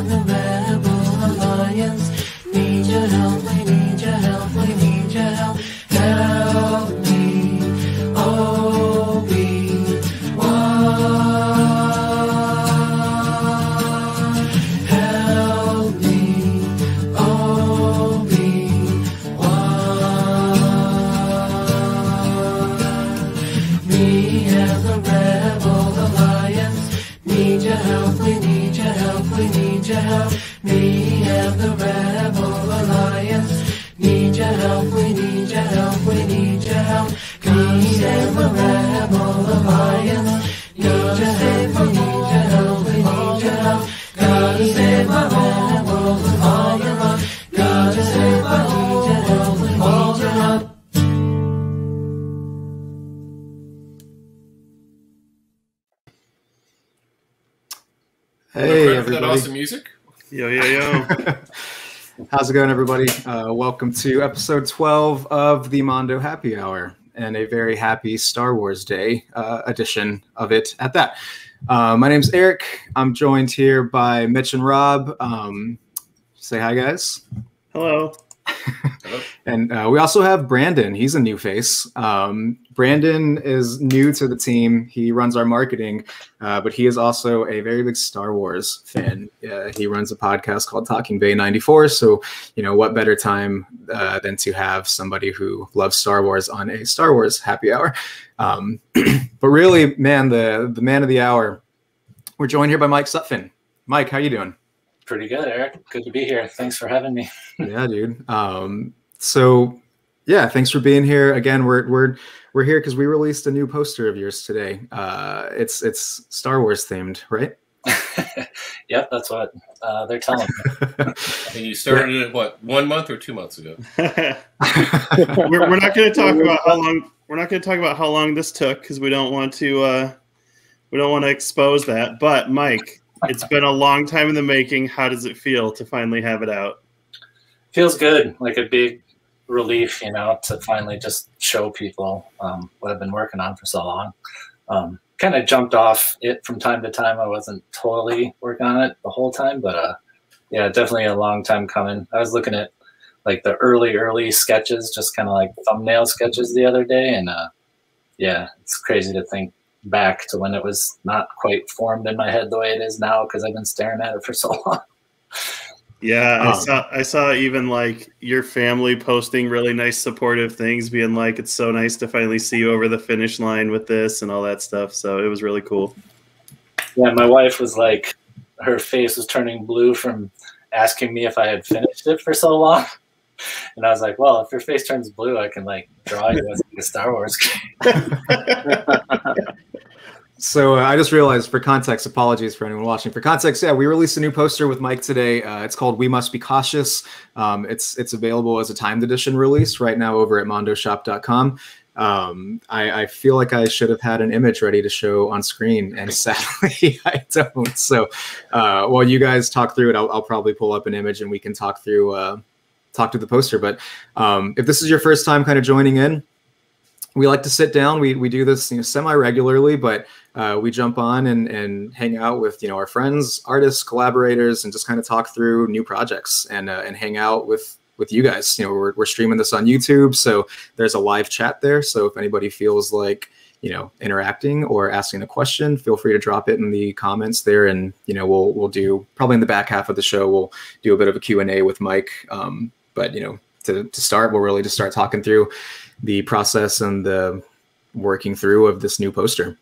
have the Rebel Alliance. Need your help, we need your help, we need your help. Help me, Obi-Wan. Help me, Obi-Wan. We have the Rebel Alliance. Need your help, we need your help, we need your help. We have the Rebel Alliance. Need your help, we need your help, we need your help. We have the Rebel Alliance. Need your help, we need your help, we need your help. God save my Rebel Alliance. God save my need your help, we need your help. Hey, everybody. That awesome music. Yo, yo, yo. How's it going, everybody? Welcome to episode 12 of the Mondo Happy Hour, and a very happy Star Wars Day edition of it at that. My name's Eric. I'm joined here by Mitch and Rob. Say hi, guys. Hello. And we also have Brandon. He's a new face. Brandon is new to the team. He runs our marketing, but he is also a very big Star Wars fan. He runs a podcast called Talking Bay 94. So, you know, what better time than to have somebody who loves Star Wars on a Star Wars happy hour. But really, man, the man of the hour, we're joined here by Mike Sutfin. Mike, how you doing? Pretty good, Eric. Good to be here. Thanks for having me. Yeah, dude. So yeah, thanks for being here again. We're here because we released a new poster of yours today. It's Star Wars themed, right? Yep, that's what they're telling me. And you started it what, 1 month or 2 months ago? we're not going to talk about how long. We're not going to talk about how long this took because we don't want to. We don't want to expose that. But Mike, it's been a long time in the making. How does it feel to finally have it out? Feels good, like a big relief, you know, to finally just show people what I've been working on for so long. Kind of jumped off it from time to time. I wasn't totally working on it the whole time, but yeah, definitely a long time coming. I was looking at like the early sketches, just kind of like thumbnail sketches the other day, and yeah, it's crazy to think back to when it was not quite formed in my head the way it is now because I've been staring at it for so long. Yeah, I saw even like your family posting really nice supportive things, being like, it's so nice to finally see you over the finish line with this and all that stuff. So it was really cool. Yeah, my wife was like, her face was turning blue from asking me if I had finished it for so long. And I was like, well, if your face turns blue, I can like draw you as like a Star Wars game. So I just realized, for context, apologies for anyone watching. For context, yeah, we released a new poster with Mike today. It's called "We Must Be Cautious." It's available as a timed edition release right now over at mondoshop.com. I feel like I should have had an image ready to show on screen, and sadly I don't. So while you guys talk through it, I'll probably pull up an image and we can talk through the poster. But if this is your first time kind of joining in, we like to sit down. We do this, you know, semi-regularly, but we jump on and hang out with, you know, our friends, artists, collaborators, and just kind of talk through new projects and hang out with you guys. You know, we're streaming this on YouTube, so there's a live chat there. So if anybody feels like, you know, interacting or asking a question, feel free to drop it in the comments there, and you know, we'll do, probably in the back half of the show, we'll do a bit of a Q&A with Mike. But you know, to start, we'll really just start talking through the process and the working through of this new poster.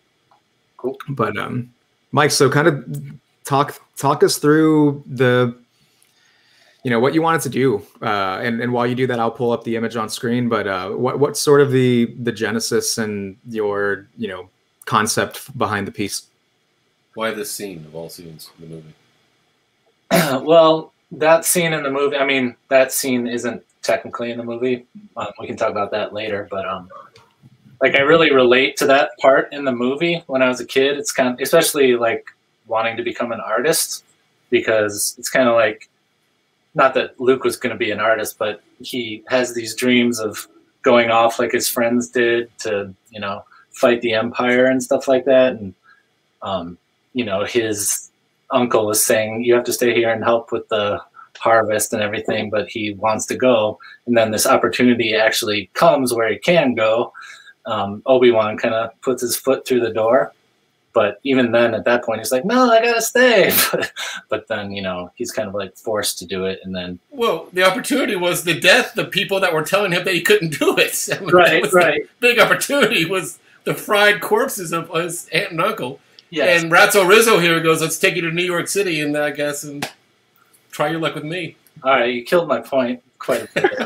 Cool. But Mike, so kind of talk us through the, you know, what you wanted to do, and while you do that, I'll pull up the image on screen. But what's sort of the genesis and your, you know, concept behind the piece? Why this scene of all scenes in the movie? Well, that scene in the movie, I mean, that scene isn't technically in the movie. We can talk about that later, but like I really relate to that part in the movie when I was a kid. It's kind of, especially like wanting to become an artist, because it's kind of like, not that Luke was going to be an artist, but he has these dreams of going off like his friends did to, you know, fight the Empire and stuff like that. And, you know, his uncle was saying, you have to stay here and help with the harvest and everything, but he wants to go. And then this opportunity actually comes where he can go. Obi-Wan kind of puts his foot through the door. But even then, at that point, he's like, no, I got to stay. But then, you know, he's kind of like forced to do it. And then. Well, the opportunity was the death, the people that were telling him that he couldn't do it. I mean, right, right. The big opportunity was the fried corpses of his aunt and uncle. Yes. And Ratso Rizzo here goes, let's take you to New York City and I guess and try your luck with me. All right, you killed my point quite a bit.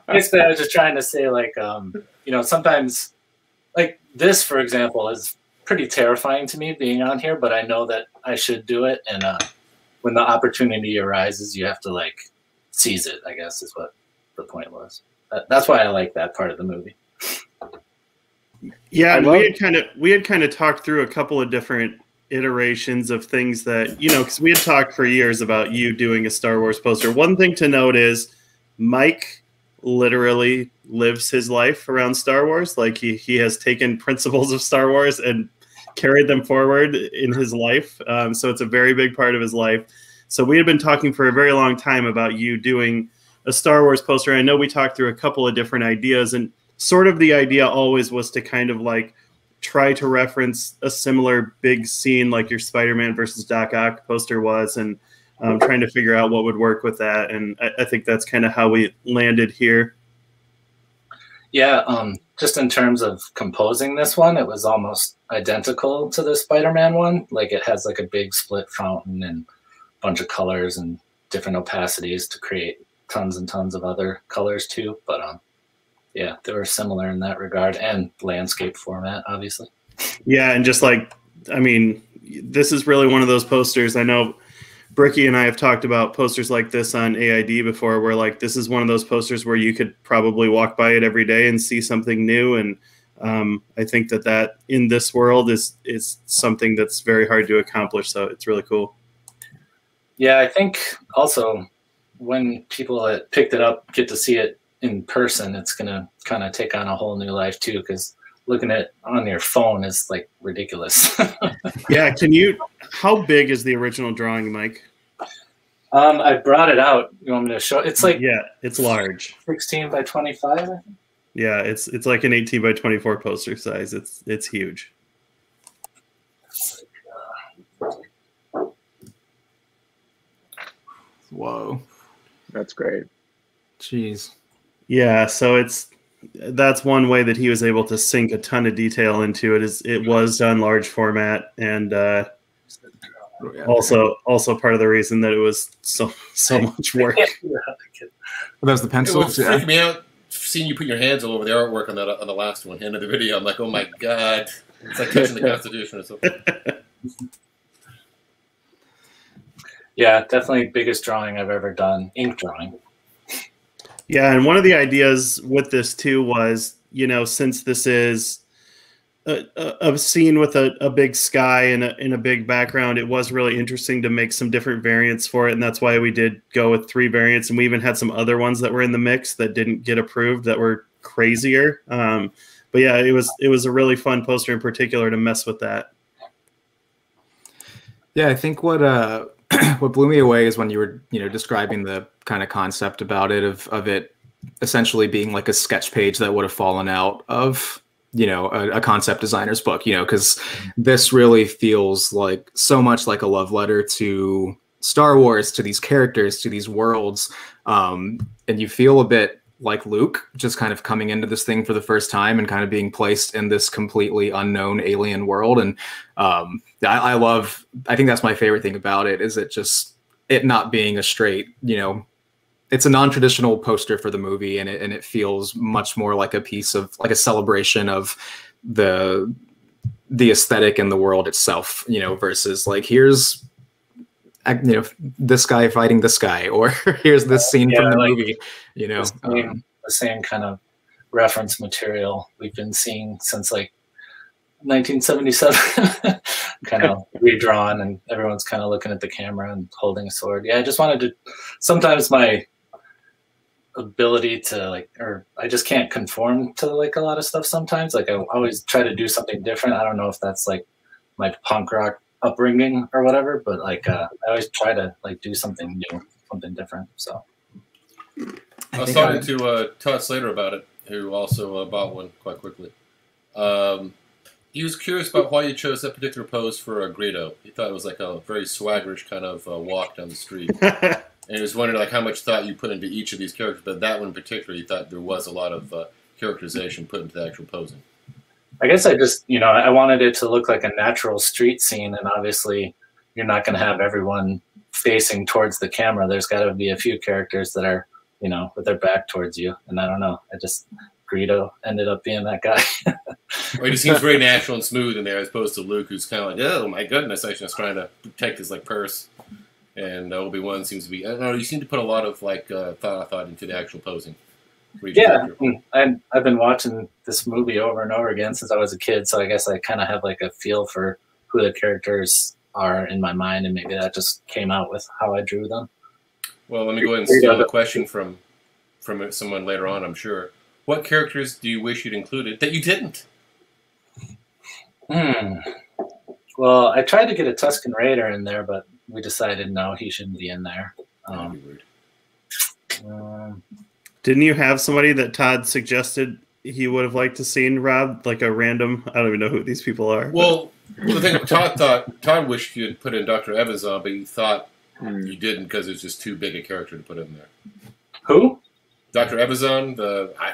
Basically, I was just trying to say, like, you know, sometimes, like this, for example, is pretty terrifying to me being on here, but I know that I should do it. And when the opportunity arises, you have to like seize it, I guess is what the point was. That's why I like that part of the movie. Yeah, and we had kind of talked through a couple of different iterations of things that, you know, because we had talked for years about you doing a Star Wars poster. One thing to note is Mike literally lives his life around Star Wars. Like he has taken principles of Star Wars and carried them forward in his life. So it's a very big part of his life. So we had been talking for a very long time about you doing a Star Wars poster. I know we talked through a couple of different ideas, and sort of the idea always was to kind of like try to reference a similar big scene like your Spider-Man versus Doc Ock poster was, and trying to figure out what would work with that. And I think that's kind of how we landed here. Yeah, just in terms of composing this one, it was almost identical to the Spider-Man one. Like it has like a big split fountain and a bunch of colors and different opacities to create tons and tons of other colors too. But yeah, they were similar in that regard, and landscape format, obviously. Yeah, and just like, I mean, this is really one of those posters. I know Bricky and I have talked about posters like this on AID before, where like this is one of those posters where you could probably walk by it every day and see something new. And I think that in this world is something that's very hard to accomplish. So it's really cool. Yeah, I think also when people that picked it up get to see it in person, it's going to kind of take on a whole new life too, because looking at it on your phone is like ridiculous. Yeah. How big is the original drawing, Mike? I brought it out. You want me to show? It's like, yeah, it's large. 16 by 25, I think. Yeah, it's like an 18 by 24 poster size. It's huge. Whoa. That's great. Jeez. Yeah, so that's one way that he was able to sink a ton of detail into it. It was done large format, and also part of the reason that it was so much work. Those the pencils. It was freaking me out seeing you put your hands all over the artwork on the last one, end of the video. I'm like, oh my god, it's like touching the Constitution or something. Yeah, definitely biggest drawing I've ever done, ink drawing. Yeah, and one of the ideas with this too was, you know, since this is a scene with a big sky and in a big background, it was really interesting to make some different variants for it, and that's why we did go with 3 variants, and we even had some other ones that were in the mix that didn't get approved that were crazier. But yeah, it was a really fun poster in particular to mess with that. Yeah, I think what blew me away is when you were, you know, describing the kind of concept about it of it essentially being like a sketch page that would have fallen out of, you know, a concept designer's book, you know, because this really feels like so much like a love letter to Star Wars, to these characters, to these worlds. And you feel a bit like Luke just kind of coming into this thing for the first time and kind of being placed in this completely unknown alien world. And I think that's my favorite thing about it, is it not being a straight, you know, it's a non-traditional poster for the movie, and it feels much more like a piece of, like a celebration of the aesthetic and the world itself, you know, versus like, here's, you know, this guy fighting this guy, or here's this scene from the movie, you know. The same kind of reference material we've been seeing since like 1977, kind of redrawn, and everyone's kind of looking at the camera and holding a sword. Yeah, I just wanted to, sometimes my ability to like, or I just can't conform to like a lot of stuff sometimes. Like I always try to do something different. I don't know if that's like my punk rock upbringing or whatever, but like I always try to like do something new, something different. So I was talking to Todd Slater about it, who also bought one quite quickly. He was curious about why you chose that particular pose for Greedo. He thought it was like a very swaggerish kind of walk down the street. And he was wondering like how much thought you put into each of these characters, but that one in particular, he thought there was a lot of characterization put into the actual posing. I guess I just, you know, I wanted it to look like a natural street scene, and obviously you're not going to have everyone facing towards the camera. There's got to be a few characters that are, you know, with their back towards you, and I don't know. Greedo ended up being that guy. Well, he just seems very natural and smooth in there, as opposed to Luke, who's kind of like, oh my goodness, actually just trying to protect his like purse. And Obi-Wan seems to be, I don't know, you seem to put a lot of like thought into the actual posing. Yeah, I've been watching this movie over and over again since I was a kid, so I guess I kind of have like a feel for who the characters are in my mind, and maybe that just came out with how I drew them. Well, let me go ahead and steal a question from someone later on, I'm sure. What characters do you wish you'd included that you didn't? Well, I tried to get a Tusken Raider in there, but we decided no, he shouldn't be in there. That'd be weird. Didn't you have somebody that Todd suggested he would have liked to seen, Rob? Like a random, I don't even know who these people are. Well, the thing Todd wished you had put in Dr. Evans on, but you thought you didn't because it's just too big a character to put in there. Who? Dr. Ebazon,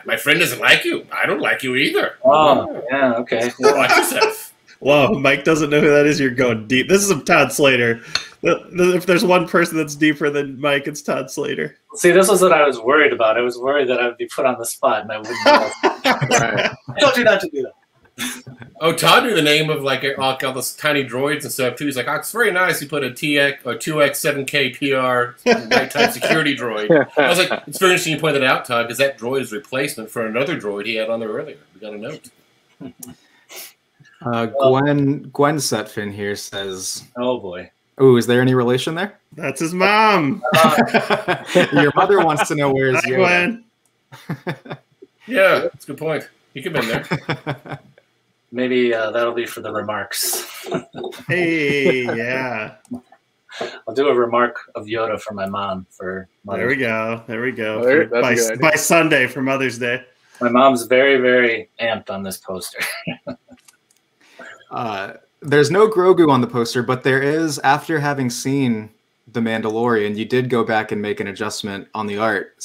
my friend doesn't like you. I don't like you either. Oh, yeah, okay. Watch yourself. Whoa, Mike doesn't know who that is. You're going deep. This is Todd Slater. If there's one person that's deeper than Mike, it's Todd Slater. See, this was what I was worried about. I was worried that I would be put on the spot and I wouldn't know. I told you not to do that. Oh, Todd knew the name of like all those tiny droids and stuff too. He's like, oh, it's very nice. He put a TX or 2X7K PR nighttime security droid. I was like, it's very interesting you pointed that out, Todd, because that droid is a replacement for another droid he had on there earlier. We got a note. Gwen Sutfin here says, "Oh boy, oh, is there any relation there?" That's his mom. Your mother wants to know where's Hi, Yoda. Gwen. Yeah, that's a good point. He could have been there. Maybe that'll be for the remarks." Hey, yeah. I'll do a remark of Yoda for my mom for Mother's There we go. There we go. That's By Sunday for Mother's Day. My mom's very, very amped on this poster. There's no Grogu on the poster, but there is, after having seen The Mandalorian, you did go back and make an adjustment on the art.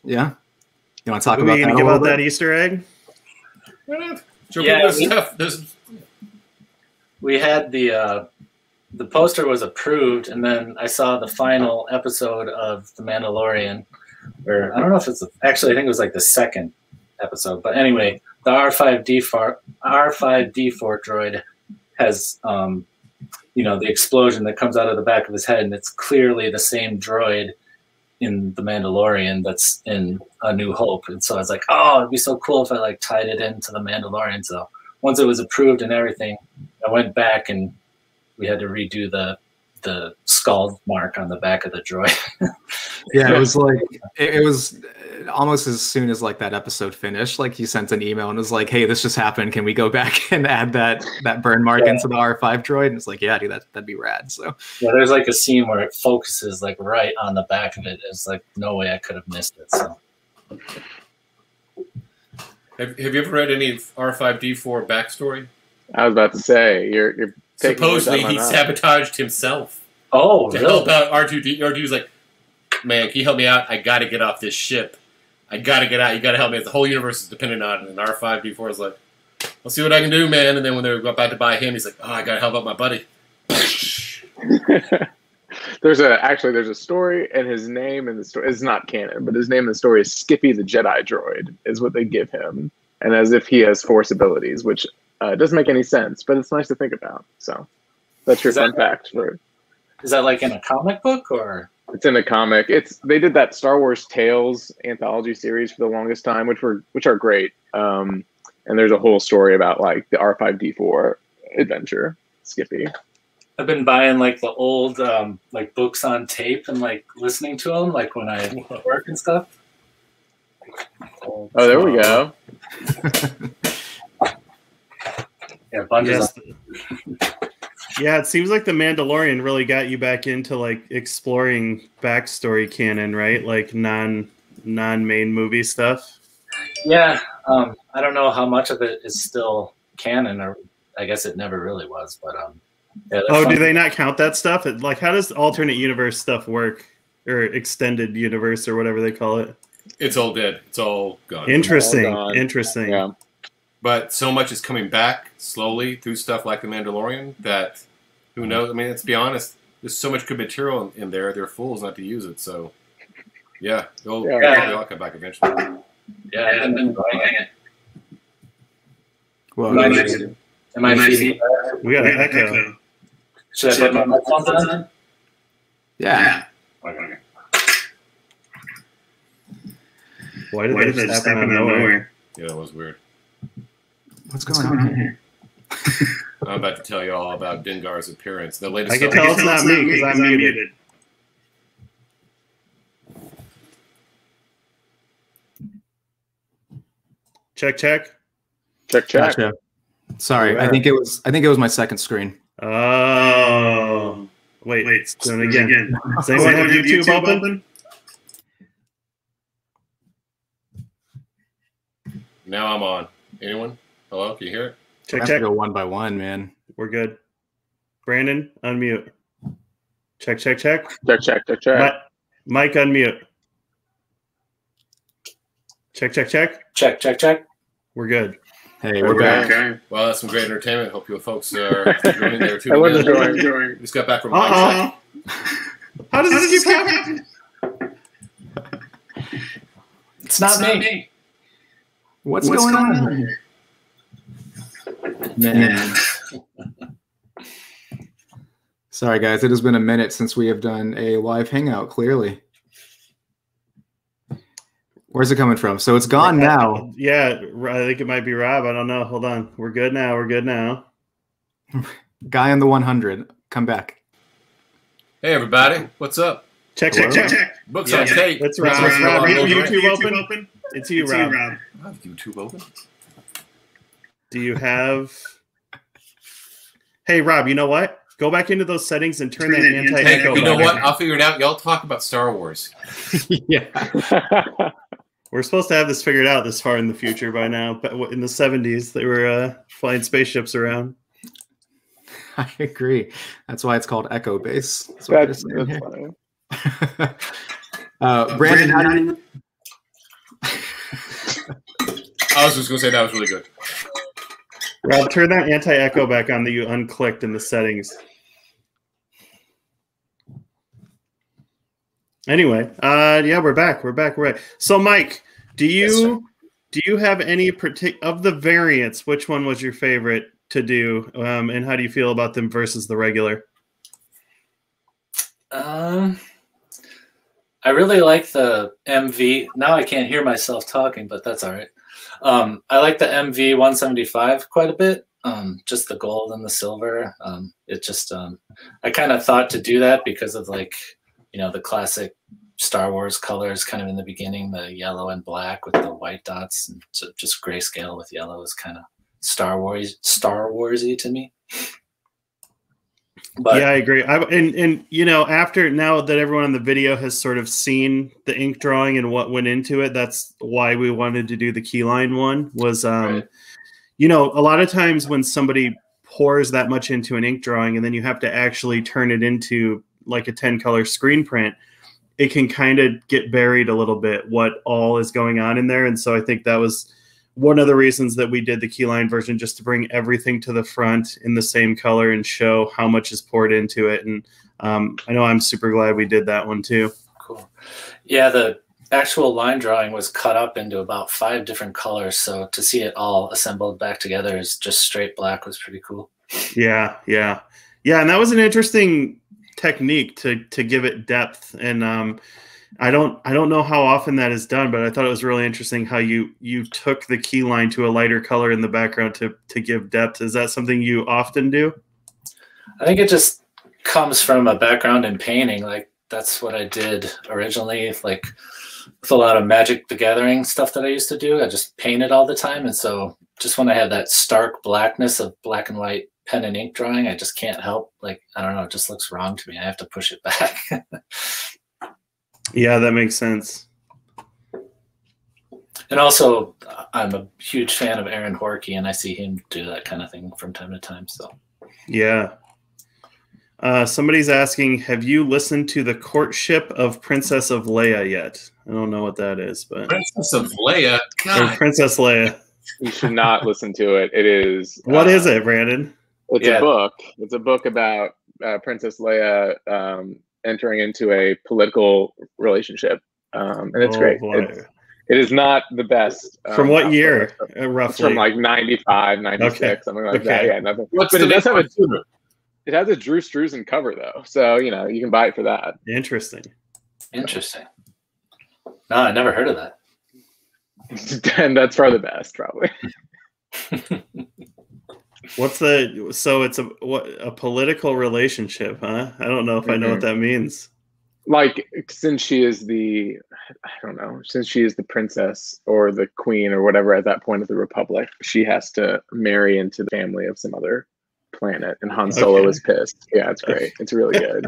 Yeah? You want to talk about that? Give out that Easter egg? Yeah, we had the poster was approved, and then I saw the final episode of The Mandalorian, or I don't know if it's actually I think it was like the second episode, but anyway, the R5D4 droid has the explosion that comes out of the back of his head, and it's clearly the same droid in The Mandalorian that's in A New Hope. And so I was like, oh, it'd be so cool if I like tied it into The Mandalorian. So once it was approved and everything, I went back and we had to redo the skull mark on the back of the droid. Yeah, it was like it was almost as soon as like that episode finished, like he sent an email and was like, hey, this just happened, can we go back and add that burn mark into the R5 droid? And it's like, yeah, dude, that'd be rad. So yeah, there's like a scene where it focuses like right on the back of it. It's like no way I could have missed it. So have you ever read any R5D4 backstory? I was about to say, you're supposedly he sabotaged himself. Oh, to really? help out R2D. R2 was like, man, can you help me out? I got to get off this ship. I got to get out. You got to help me. The whole universe is dependent on it. And R5D4 is like, I'll see what I can do, man. And then when they're about to buy him, he's like, oh, I got to help out my buddy. There's a story, and his name in the story is not canon, but his name in the story is Skippy the Jedi Droid, is what they give him, and as if he has Force abilities, which doesn't make any sense, but it's nice to think about. So that's your fun fact. Is that like in a comic book or? It's in a comic. They did that Star Wars Tales anthology series for the longest time, which are great. And there's a whole story about like the R5D4 adventure, Skippy. I've been buying like the old like books on tape and like listening to them like when I work and stuff. Oh, there we go. Yeah, bunches of Yeah, it seems like The Mandalorian really got you back into like exploring backstory canon, right? Like non-main movie stuff. Yeah, I don't know how much of it is still canon, or I guess it never really was. But yeah, oh, do they not count that stuff? Like, how does alternate universe stuff work, or extended universe, or whatever they call it? It's all dead. It's all gone. Interesting. All gone. Interesting. Yeah. But so much is coming back slowly through stuff like The Mandalorian that who knows? I mean, let's be honest. There's so much good material in there. They're fools not to use it. So, yeah, they'll all come back eventually. Yeah, I've been enjoying it. Well, Am I feeding? We got an echo. Should I put my headphones on? yeah. Okay. Why did that just happen out of nowhere? Yeah, that was weird. What's going on here? I'm about to tell you all about Dengar's appearance. The latest. I can tell it's not me because I'm muted. Check. Check. Gotcha. Sorry, I think it was my second screen. Oh, wait, it's doing it again. Does anyone have YouTube open? Now I'm on. Anyone? Hello? Can you hear it? I have to go one by one, man. We're good. Brandon, unmute. Check. Check. Mike, unmute. Check. We're good. Hey, we're back. Okay. Well, that's some great entertainment. Hope you folks are enjoying there too. I was enjoying. Just got back from How does this keep happening? It's not me. What's going on here? Man. Sorry, guys. It has been a minute since we have done a live hangout, clearly. Where's it coming from? So it's gone now. Yeah, I think it might be Rob. I don't know. Hold on. We're good now. Guy on the 100. Come back. Hey, everybody. What's up? Check. Books on tape. That's Rob. Rob, YouTube open? It's you, Rob. I have YouTube open. Do you have... Hey, Rob, you know what? Go back into those settings and turn that anti-echo. You know what? I'll figure it out. Y'all talk about Star Wars. Yeah. We're supposed to have this figured out this far in the future by now. But in the 70s, they were flying spaceships around. I agree. That's why it's called Echo Base. That's Funny. Brandon, how do you... I was just going to say that was really good. Rob, turn that anti-echo back on that you unclicked in the settings. Anyway, yeah, we're back. So, Mike, do you have any of the variants? Which one was your favorite to do, and how do you feel about them versus the regular? I really like the MV. Now I can't hear myself talking, but that's all right. I like the MV 175 quite a bit. Just the gold and the silver. It just I kind of thought to do that because of the classic Star Wars colors kind of in the beginning, the yellow and black with the white dots, and so just grayscale with yellow is kind of Star Warsy to me. But yeah, I agree. And after now that everyone on the video has sort of seen the ink drawing and what went into it, that's why we wanted to do the keyline one. Was right. A lot of times when somebody pours that much into an ink drawing and then you have to actually turn it into like a 10-color screen print, it can kind of get buried a little bit what all is going on in there. And so I think that was one of the reasons that we did the keyline version, just to bring everything to the front in the same color and show how much is poured into it. And I know I'm super glad we did that one too. Cool. Yeah, the actual line drawing was cut up into about 5 different colors. So to see it all assembled back together as just straight black was pretty cool. Yeah. And that was an interesting technique to give it depth. And I don't know how often that is done, but I thought it was really interesting how you took the key line to a lighter color in the background to give depth. Is that something you often do? I think it just comes from a background in painting. Like that's what I did originally, like with a lot of Magic the Gathering stuff that I used to do. I just painted all the time. And so just when I had that stark blackness of black and white pen and ink drawing. I just can't help, like, I don't know, it just looks wrong to me. I have to push it back. Yeah, that makes sense. And also, I'm a huge fan of Aaron Horkey, and I see him do that kind of thing from time to time. So, yeah. Somebody's asking, have you listened to the Courtship of Princess of Leia yet? I don't know what that is, but Princess of Leia. Or Princess Leia. You should not listen to it. It is. What is it, Brandon? It's a book. It's a book about Princess Leia entering into a political relationship, and it's great. It is not the best. From what year, roughly? It's from like 95, 96, something like that. Yeah, nothing. But it does have it has a Drew Struzan cover though, so you know you can buy it for that. Interesting. No, I never heard of that. And that's for the best, probably. So it's a political relationship, huh? I don't know if I know what that means. Like, since she is the princess or the queen or whatever at that point of the Republic, she has to marry into the family of some other planet, and Han Solo is pissed. Yeah, it's great. It's really good.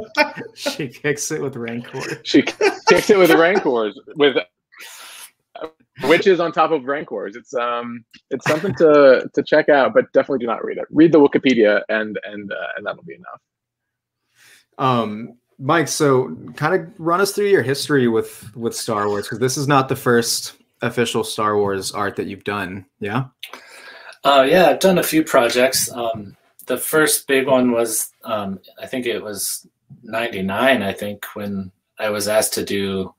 She kicks it with rancor. She kicks it with rancors, with witches on top of rancors. It's something to check out, but definitely do not read it. Read the Wikipedia, and that'll be enough. Mike, so kind of run us through your history with Star Wars, because this is not the first official Star Wars art that you've done. Yeah. Yeah, I've done a few projects. The first big one was, I think it was 99, I think, when I was asked to do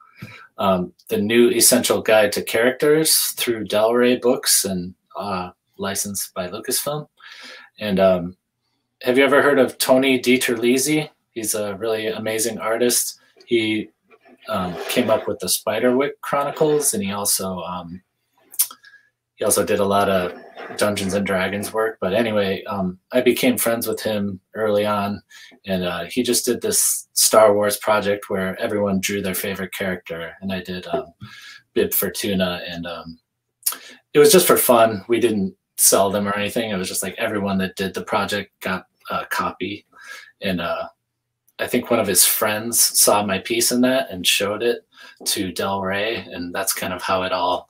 the new Essential Guide to Characters through Del Rey Books and licensed by Lucasfilm. And have you ever heard of Tony DiTerlizzi? He's a really amazing artist. He came up with the Spiderwick Chronicles, and he also did a lot of Dungeons and Dragons work. But anyway, I became friends with him early on, and he just did this Star Wars project where everyone drew their favorite character, and I did Bib Fortuna, and it was just for fun. We didn't sell them or anything. It was just like everyone that did the project got a copy, and I think one of his friends saw my piece in that and showed it to Del Rey, and that's kind of how it all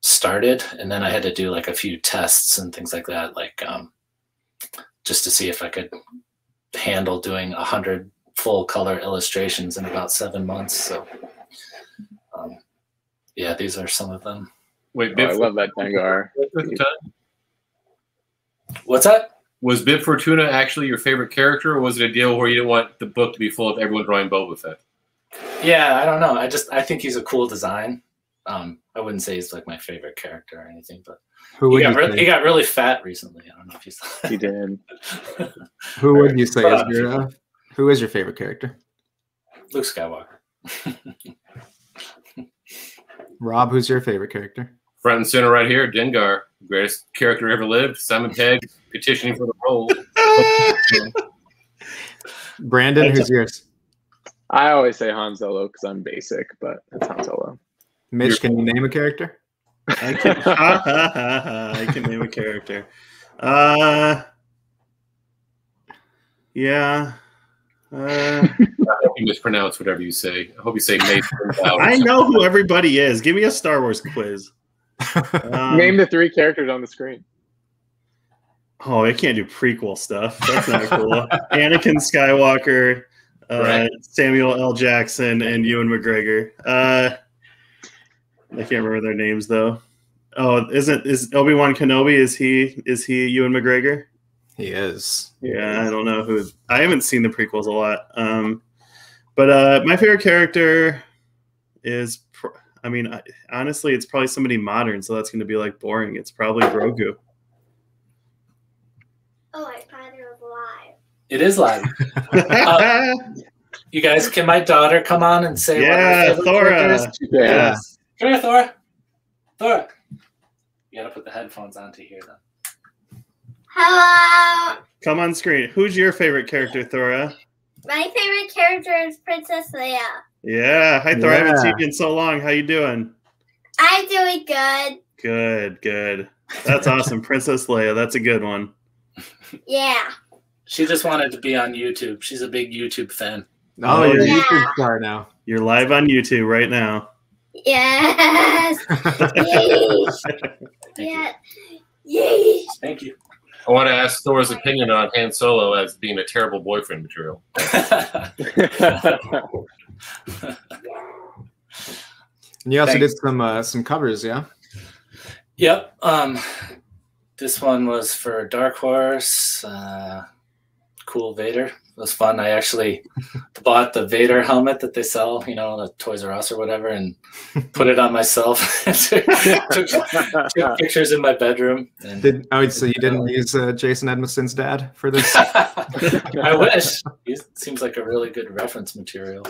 started. And then I had to do like a few tests and things like that, like just to see if I could handle doing 100 full color illustrations in about 7 months. So yeah, these are some of them. Wait, I love that Dengar. What's that? Was Bib Fortuna actually your favorite character, or was it a deal where you didn't want the book to be full of everyone drawing Boba Fett? Yeah, I don't know. I think he's a cool design. I wouldn't say he's like my favorite character or anything, but he got really fat recently. I don't know if you saw that. He did. Who would you say who is your favorite character? Luke Skywalker. Rob, who's your favorite character? Front and center right here, Dengar, greatest character ever lived. Simon Pegg petitioning for the role. Brandon, who's yours? I always say Han Solo because I'm basic, but it's Han Solo. Mitch, can you name a character? I can name a character. Yeah. I hope you mispronounce whatever you say. I hope you say Mason. I know who everybody is. Give me a Star Wars quiz. Name the 3 characters on the screen. Oh, I can't do prequel stuff. That's not cool. Anakin Skywalker, Samuel L. Jackson, and Ewan McGregor. I can't remember their names though. Oh, is Obi-Wan Kenobi? Is he Ewan McGregor? He is. Yeah, I don't know who. I haven't seen the prequels a lot. But my favorite character is, honestly, it's probably somebody modern, so that's going to be like boring. It's probably Grogu. Oh, I thought it was live. It is live. You guys, can my daughter come on and say what her favorite character is? Yeah. Come here, Thora. Thora. You got to put the headphones on to hear them. Hello. Come on screen. Who's your favorite character, Thora? My favorite character is Princess Leia. Yeah. Hi, Thora. I haven't seen you in so long. How you doing? I'm doing good. Good. That's awesome. Princess Leia. That's a good one. Yeah. She just wanted to be on YouTube. She's a big YouTube fan. Oh, you're a Yeah. YouTube star now. You're live on YouTube right now. Yes. Yeesh. Yeah. Yeesh. Thank you. I want to ask Thor's opinion on Han Solo as being a terrible boyfriend material. And you also Thanks. did some covers, yeah? Yep. This one was for Dark Horse. Cool Vader. It was fun. I actually bought the Vader helmet that they sell, you know, the Toys R Us or whatever, and put it on myself. took pictures in my bedroom. And So you didn't use Jason Edmiston's dad for this? I wish. He seems like a really good reference material.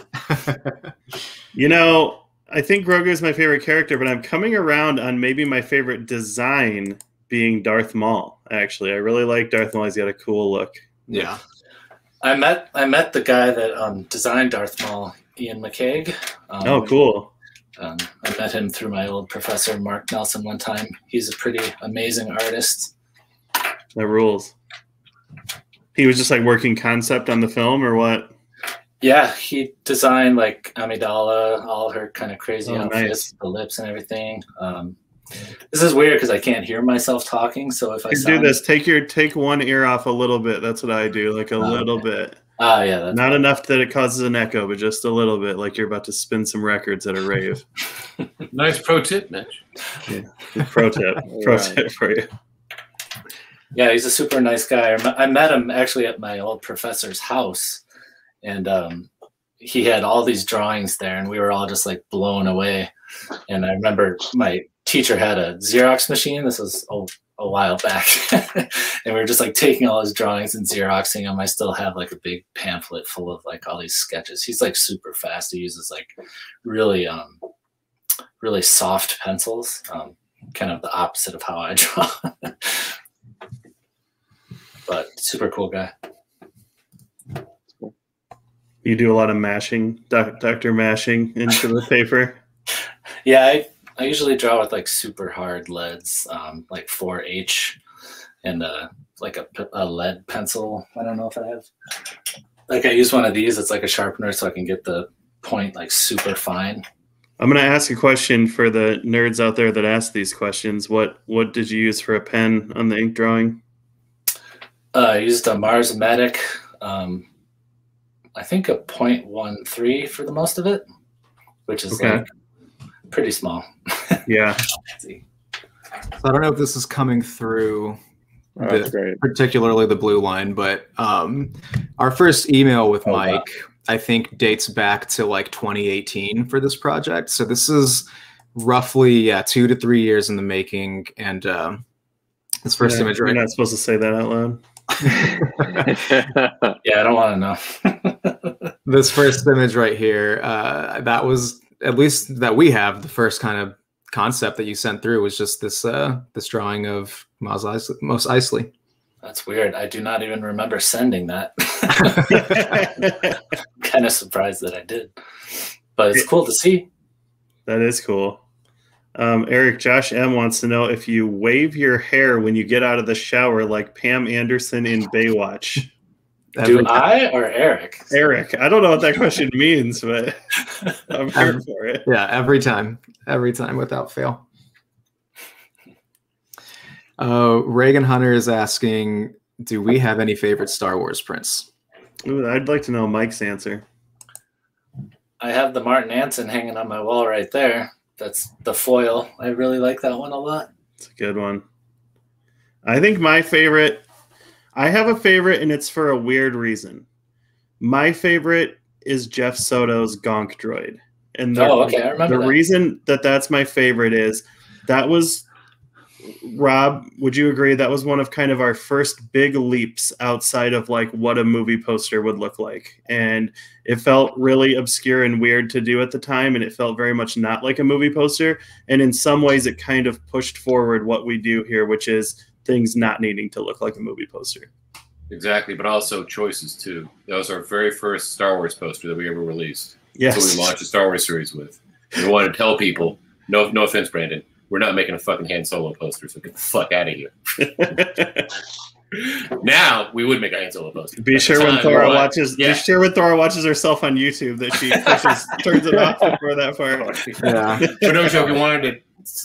You know, I think Grogu is my favorite character, but I'm coming around on maybe my favorite design being Darth Maul. Actually, I really like Darth Maul. He's got a cool look. Yeah. I met the guy that designed Darth Maul, Ian McCaig. Oh, cool. I met him through my old professor, Mark Nelson, one time. He's a pretty amazing artist. That rules. He was just like working concept on the film or what? Yeah, he designed like Amidala, all her kind of crazy outfits, nice. the lips and everything. This is weird because I can't hear myself talking. So if I do this, take one ear off a little bit. That's what I do, like a little bit. Oh yeah, that's not enough that it causes an echo, but just a little bit, like you're about to spin some records at a rave. Nice pro tip, Mitch. Yeah, pro tip tip for you. Yeah, he's a super nice guy. I met him actually at my old professor's house, and he had all these drawings there, and we were all just like blown away. And I remember my teacher had a Xerox machine. This was a while back. And we were just like taking all his drawings and Xeroxing them. I still have like a big pamphlet full of like all these sketches. He's like super fast. He uses like really, really soft pencils, kind of the opposite of how I draw. But super cool guy. You do a lot of mashing, Dr. Mashing into the paper. Yeah, I usually draw with like super hard leads, like 4H, and like a lead pencil. I don't know if I have. Like I use one of these. It's like a sharpener, so I can get the point like super fine. I'm going to ask a question for the nerds out there that ask these questions. What did you use for a pen on the ink drawing? I used a Marsmatic. I think a 0.13 for the most of it, which is like pretty small. Yeah. So I don't know if this is coming through, That's great. particularly the blue line, but our first email with Mike, I think, dates back to like 2018 for this project. So this is roughly 2 to 3 years in the making, and this first image. You're not supposed to say that out loud. Yeah, I don't want to know. This first image right here, that was, at least that we have, the first kind of concept that you sent through was just this this drawing of Mos Eisley. That's weird. I do not even remember sending that. Kind of surprised that I did, but it's cool to see. That is cool. Eric, Josh M wants to know if you wave your hair when you get out of the shower like Pam Anderson in Baywatch. Do I or Eric? Eric, I don't know what that question means, but I'm here for it. Yeah, every time without fail. Reagan Hunter is asking, do we have any favorite Star Wars prints? Ooh, I'd like to know Mike's answer. I have the Martin Anson hanging on my wall right there. That's the foil. I really like that one a lot. It's a good one. I think my favorite, I have a favorite, and it's for a weird reason. My favorite is Jeff Soto's Gonk Droid. And I remember the reason that that's my favorite is that was, Rob, would you agree that was one of kind of our first big leaps outside of like what a movie poster would look like? And it felt really obscure and weird to do at the time, and it felt very much not like a movie poster. And in some ways it kind of pushed forward what we do here, which is things not needing to look like a movie poster. Exactly, but also choices too. That was our very first Star Wars poster that we ever released. Yes. So we launched a Star Wars series with. We wanted to tell people, no offense, Brandon, we're not making a fucking Han Solo poster, so get the fuck out of here. Now we would make a Han Solo poster. Be sure when Thora watches. Be sure when Thora watches herself on YouTube that she turns it off before that part. Yeah. For no joke, we wanted to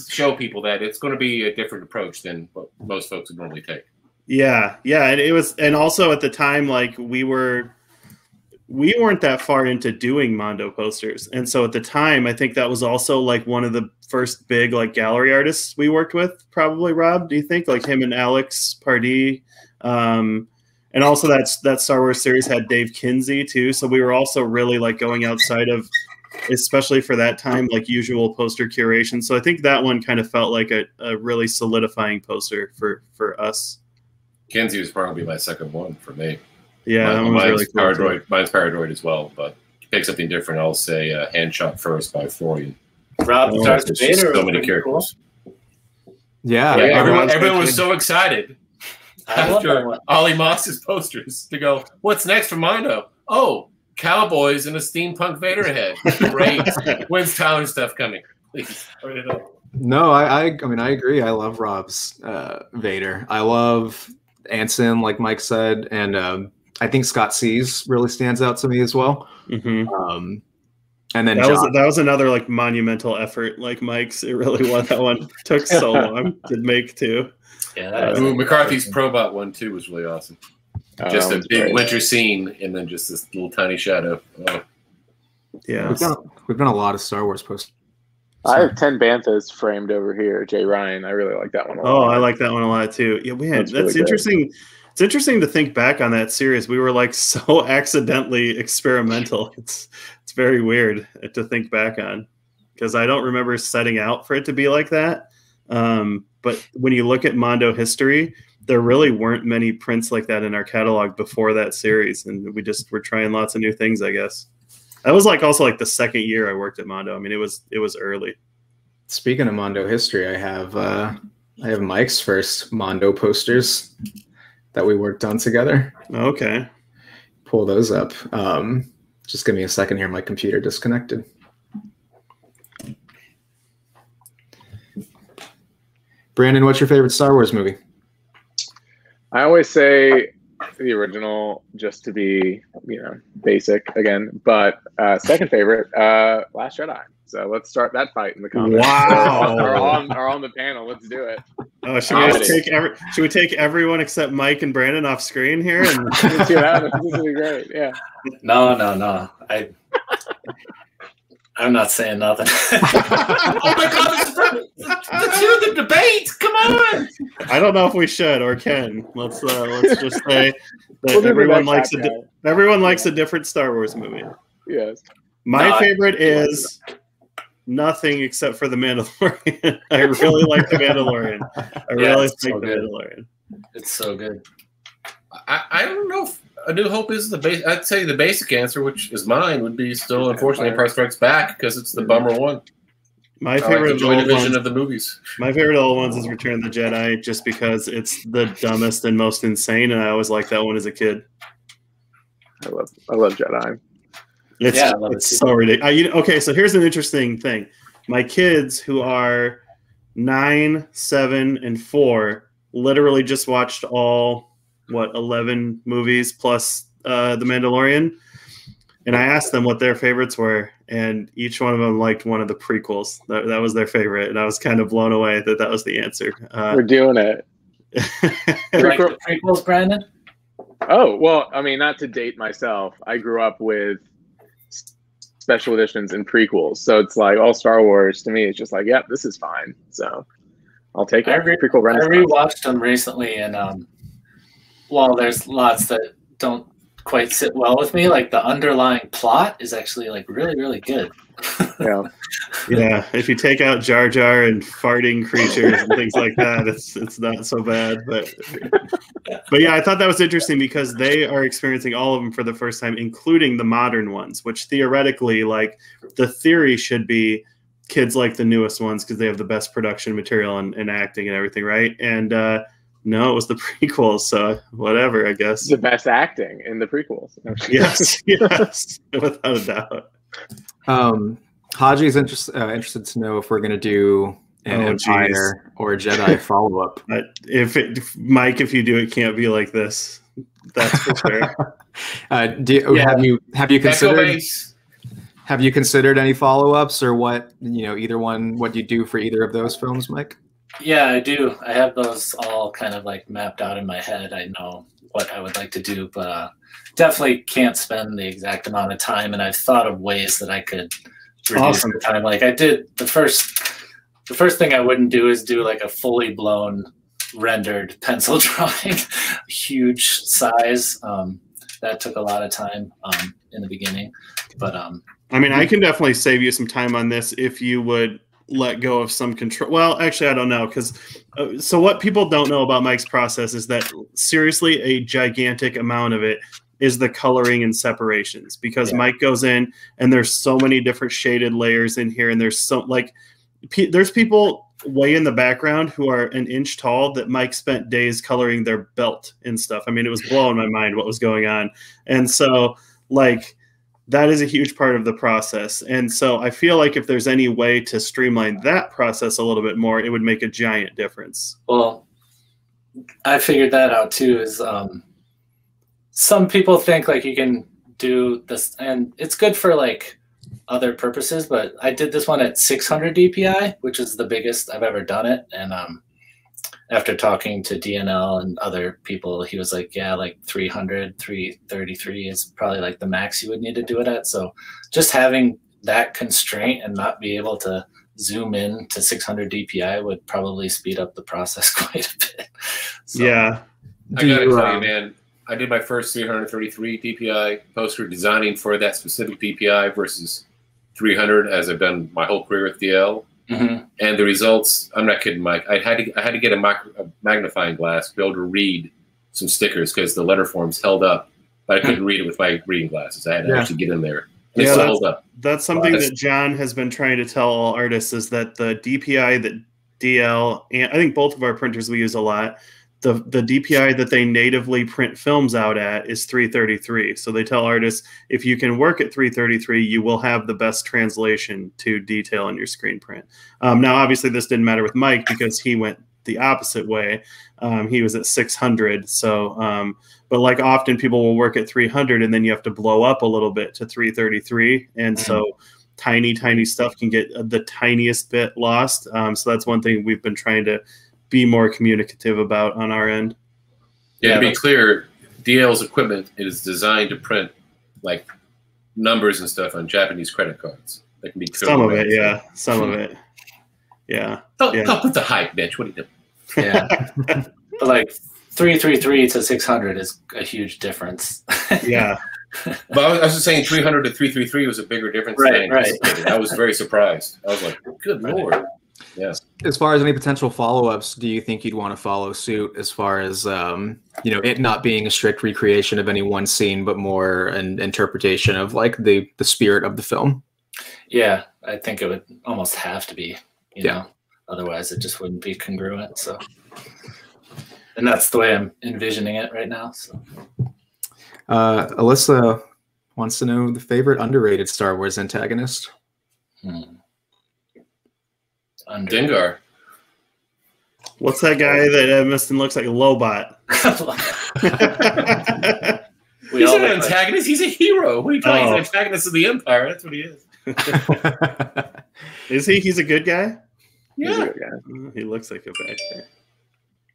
show people that it's going to be a different approach than what most folks would normally take. Yeah, and it was, and also at the time, like we weren't that far into doing Mondo posters, and so at the time, I think that was also like one of the first big like gallery artists we worked with. Probably Rob, do you think? Like him and Alex Pardee, and also that Star Wars series had Dave Kinsey too. So we were also really like going outside of, especially for that time, like usual poster curation. So I think that one kind of felt like a really solidifying poster for us. Kinsey was probably my second one for me. Yeah, that one was really cool. Mine's Paradroid as well, but to pick something different, I'll say Handshot First by Florian. Rob Darth Vader. So many characters. Cool. Yeah, everyone was so excited after Ollie Moss's posters to go, what's next for Mondo? Oh, cowboys and a steampunk Vader head. Great. When's Tyler stuff coming? Please. No, I mean, I agree. I love Rob's Vader. I love Anson, like Mike said, and I think Scott C's really stands out to me as well. Mm-hmm. And then that was another like monumental effort, like Mike's. It really was. That one took so long to make too. Yeah, McCarthy's Probot one too was really awesome. Just a big winter scene, and then just this little tiny shadow. Oh. Yeah, we've done a lot of Star Wars posters. I have 10 Banthas framed over here. Jay Ryan, I really like that one a lot. Oh, I like that one a lot too. Yeah, that's really interesting. Good. It's interesting to think back on that series. We were like so accidentally experimental. It's very weird to think back on, because I don't remember setting out for it to be like that. But when you look at Mondo history, there really weren't many prints like that in our catalog before that series, and we just were trying lots of new things, I guess. That was like also like the second year I worked at Mondo. I mean, it was early. Speaking of Mondo history, I have Mike's first Mondo posters that we worked on together. Okay. Pull those up. Just give me a second here. My computer disconnected. Brandon, what's your favorite Star Wars movie? I always say the original, just to be, basic again. But second favorite, Last Jedi. So let's start that fight in the comments. Wow. Are on the panel. Let's do it. Oh, should we take everyone except Mike and Brandon off screen here? And let's see what happens. This will be great. Yeah. No. I'm not saying nothing. Oh my God! Let's do the debate. Come on. I don't know if we should or can. Let's just say that everyone likes a different Star Wars movie. Yes. My favorite is nothing except for The Mandalorian. I really like The Mandalorian. I really like The Mandalorian. It's so good. I don't know if A New Hope is the base. I'd say the basic answer, which is mine, would be still, unfortunately, Empire Strikes Back, because it's the bummer one. My favorite division of the movies. My favorite old ones is Return of the Jedi, just because it's the dumbest and most insane, and I always liked that one as a kid. I love Jedi. It's so ridiculous. Okay, so here's an interesting thing. My kids, who are 9, 7, and 4, literally just watched all 11 movies plus The Mandalorian, and I asked them what their favorites were, and each one of them liked one of the prequels. That was their favorite, and I was kind of blown away that was the answer. We're doing it. Like the prequels, Brandon? Oh, well, I mean, not to date myself, I grew up with special editions and prequels, so it's like all Star Wars to me is just like, yep, this is fine. So I'll take it. I rewatched them recently, and while there's lots that don't quite sit well with me, like the underlying plot is actually like really, really good. Yeah. If you take out Jar Jar and farting creatures and things like that, it's not so bad. But yeah, I thought that was interesting because they are experiencing all of them for the first time, including the modern ones, which theoretically, like the theory should be kids like the newest ones because they have the best production material and acting and everything, right? And no, it was the prequels, so whatever, I guess. The best acting in the prequels. Yes, without a doubt. Haji's interested to know if we're going to do an Empire or Jedi follow-up. Mike, if you do it, can't be like this. That's for sure. Have you considered? Have you considered any follow-ups or what, either one, what you do for either of those films, Mike? Yeah, I do. I have those all kind of like mapped out in my head. I know what I would like to do, but definitely can't spend the exact amount of time. And I've thought of ways that I could reduce the time. Like I did the first thing I wouldn't do is do like a fully blown rendered pencil drawing, huge size. That took a lot of time in the beginning, but I mean, I can definitely save you some time on this if you would let go of some control. Well, actually, I don't know, because so what people don't know about Mike's process is that seriously a gigantic amount of it is the coloring and separations, because Mike goes in and there's so many different shaded layers in here, and there's there's people way in the background who are an inch tall that Mike spent days coloring their belt and stuff. I mean, it was blowing my mind what was going on. And so like that is a huge part of the process. And so I feel like if there's any way to streamline that process a little bit more, it would make a giant difference. Well, I figured that out too, is some people think like you can do this and it's good for like other purposes, but I did this one at 600 DPI, which is the biggest I've ever done it. And after talking to DNL and other people, he was like, yeah, like 300, 333 is probably like the max you would need to do it at. So just having that constraint and not be able to zoom in to 600 DPI would probably speed up the process quite a bit. So, yeah. I gotta tell you, man, I did my first 333 DPI poster designing for that specific DPI versus 300 as I've done my whole career with DL. Mm-hmm. And the results, I'm not kidding, Mike. I had to get a magnifying glass to be able to read some stickers because the letter forms held up, but I couldn't read it with my reading glasses. I had to actually get in there. And it held up. That's something that John has been trying to tell all artists, is that the DPI that DL, and I think both of our printers we use a lot, the DPI that they natively print films out at is 333. So they tell artists, if you can work at 333, you will have the best translation to detail in your screen print. Now, obviously, this didn't matter with Mike because he went the opposite way. He was at 600. So, but like often people will work at 300 and then you have to blow up a little bit to 333. And so tiny stuff can get the tiniest bit lost. So that's one thing we've been trying to be more communicative about on our end. Yeah, to be clear, DL's equipment is designed to print like numbers and stuff on Japanese credit cards. That can be some of it, yeah. Some of it, yeah. Don't put the hype, bitch. What are you doing? Yeah, but like 333 to 600 is a huge difference. Yeah, but I was just saying 300 to 333 was a bigger difference than I anticipated. I was very surprised. I was like, good lord. Yes. As far as any potential follow-ups, do you think you'd want to follow suit as far as it not being a strict recreation of any one scene, but more an interpretation of like the spirit of the film? Yeah, I think it would almost have to be. You know, otherwise it just wouldn't be congruent. So, and that's the way I'm envisioning it right now. So, Alyssa wants to know the favorite underrated Star Wars antagonist. Dengar. What's that guy that looks like a Lobot? He's an antagonist. He's a hero. What are you talking about? He's an antagonist of the Empire. That's what he is. Is he? He's a good guy? Yeah. He's a good guy. He looks like a bad guy.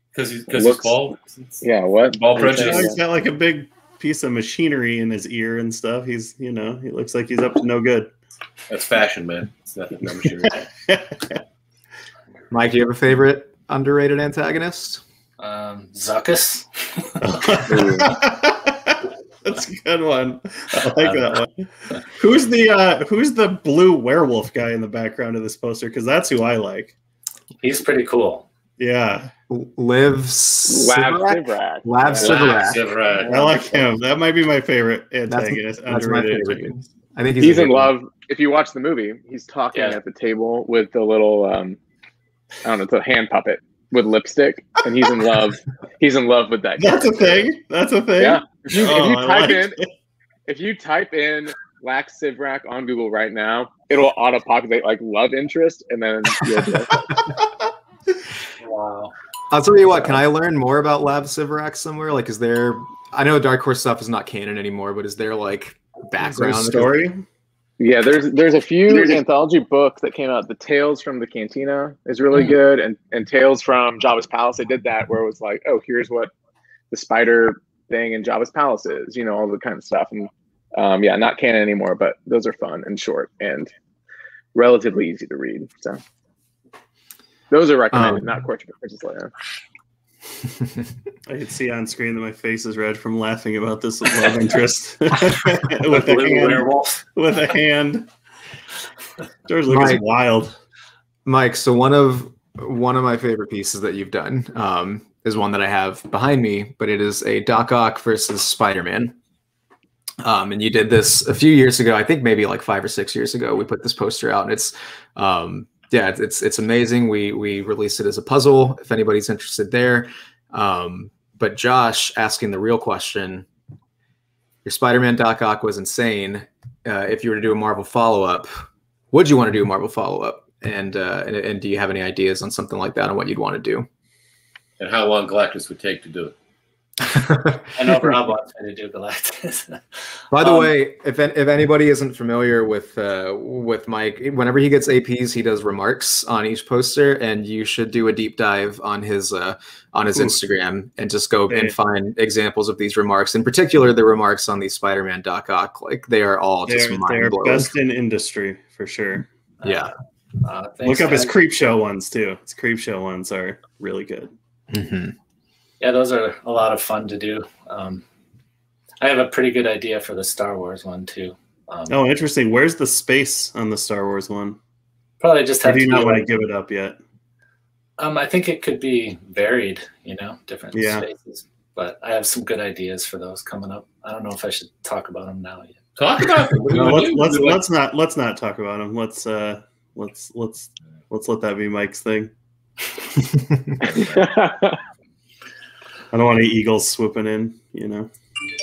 Because he's bald? Yeah, what? Bald prejudice. He's got like a big piece of machinery in his ear and stuff. He's, he looks like he's up to no good. That's fashion, man. It's nothing. No machinery. Mike, do you have a favorite underrated antagonist? Zuckuss. That's a good one. I like that one. Who's the blue werewolf guy in the background of this poster? Because that's who I like. He's pretty cool. Yeah. Lav Sivrak. I like him. That might be my favorite antagonist. That's my favorite. I think he's in love. If you watch the movie, he's talking at the table with the little I don't know, it's a hand puppet with lipstick, and he's in love. He's in love with that guy. That's a thing. That's a thing. Yeah. If you type in Lax Sivrak on Google right now, it'll auto-populate like love interest, and then you'll be like, Wow. I'll tell you what, can I learn more about Lab Siverax somewhere? Like, is there, I know Dark Horse stuff is not canon anymore, but is there like background story? yeah, there's a few anthology books that came out. The Tales from the Cantina is really good, and Tales from Jabba's Palace. They did that where it was like, oh, here's what the spider thing in Jabba's Palace is, you know, all the kind of stuff. And yeah, not canon anymore, but those are fun and short and relatively easy to read. So those are recommended, not Courtship of Princess Lia. I can see on screen that my face is red from laughing about this love interest with a hand. George Lucas is wild. Mike, so one of my favorite pieces that you've done is one that I have behind me, but it is a Doc Ock versus Spider-Man. And you did this a few years ago, I think maybe like 5 or 6 years ago. We put this poster out, and it's yeah, it's amazing. We released it as a puzzle, if anybody's interested there. But Josh asking the real question, your Spider-Man Doc Ock was insane. If you were to do a Marvel follow-up, would you want to do a Marvel follow-up? And do you have any ideas on something like that and what you'd want to do? And how long Galactus would take to do it? I know Rob wants me to do Galactus. By the way, if anybody isn't familiar with Mike, whenever he gets APs, he does remarks on each poster, and you should do a deep dive on his Instagram and just go and find examples of these remarks. In particular, the remarks on the Spider-Man Doc Ock, like they are all just they're best in industry for sure. Yeah. Look up his Creep Show ones too. His Creep Show ones are really good. Mm-hmm. Yeah, those are a lot of fun to do. I have a pretty good idea for the Star Wars one too. Oh, interesting. Where's the space on the Star Wars one? Probably just have to. Do you not want to like, give it up yet? I think it could be varied, you know, different spaces. But I have some good ideas for those coming up. I don't know if I should talk about them now yet. Talk about them. No, let's not talk about them. Let's let that be Mike's thing. I don't want any eagles swooping in, you know.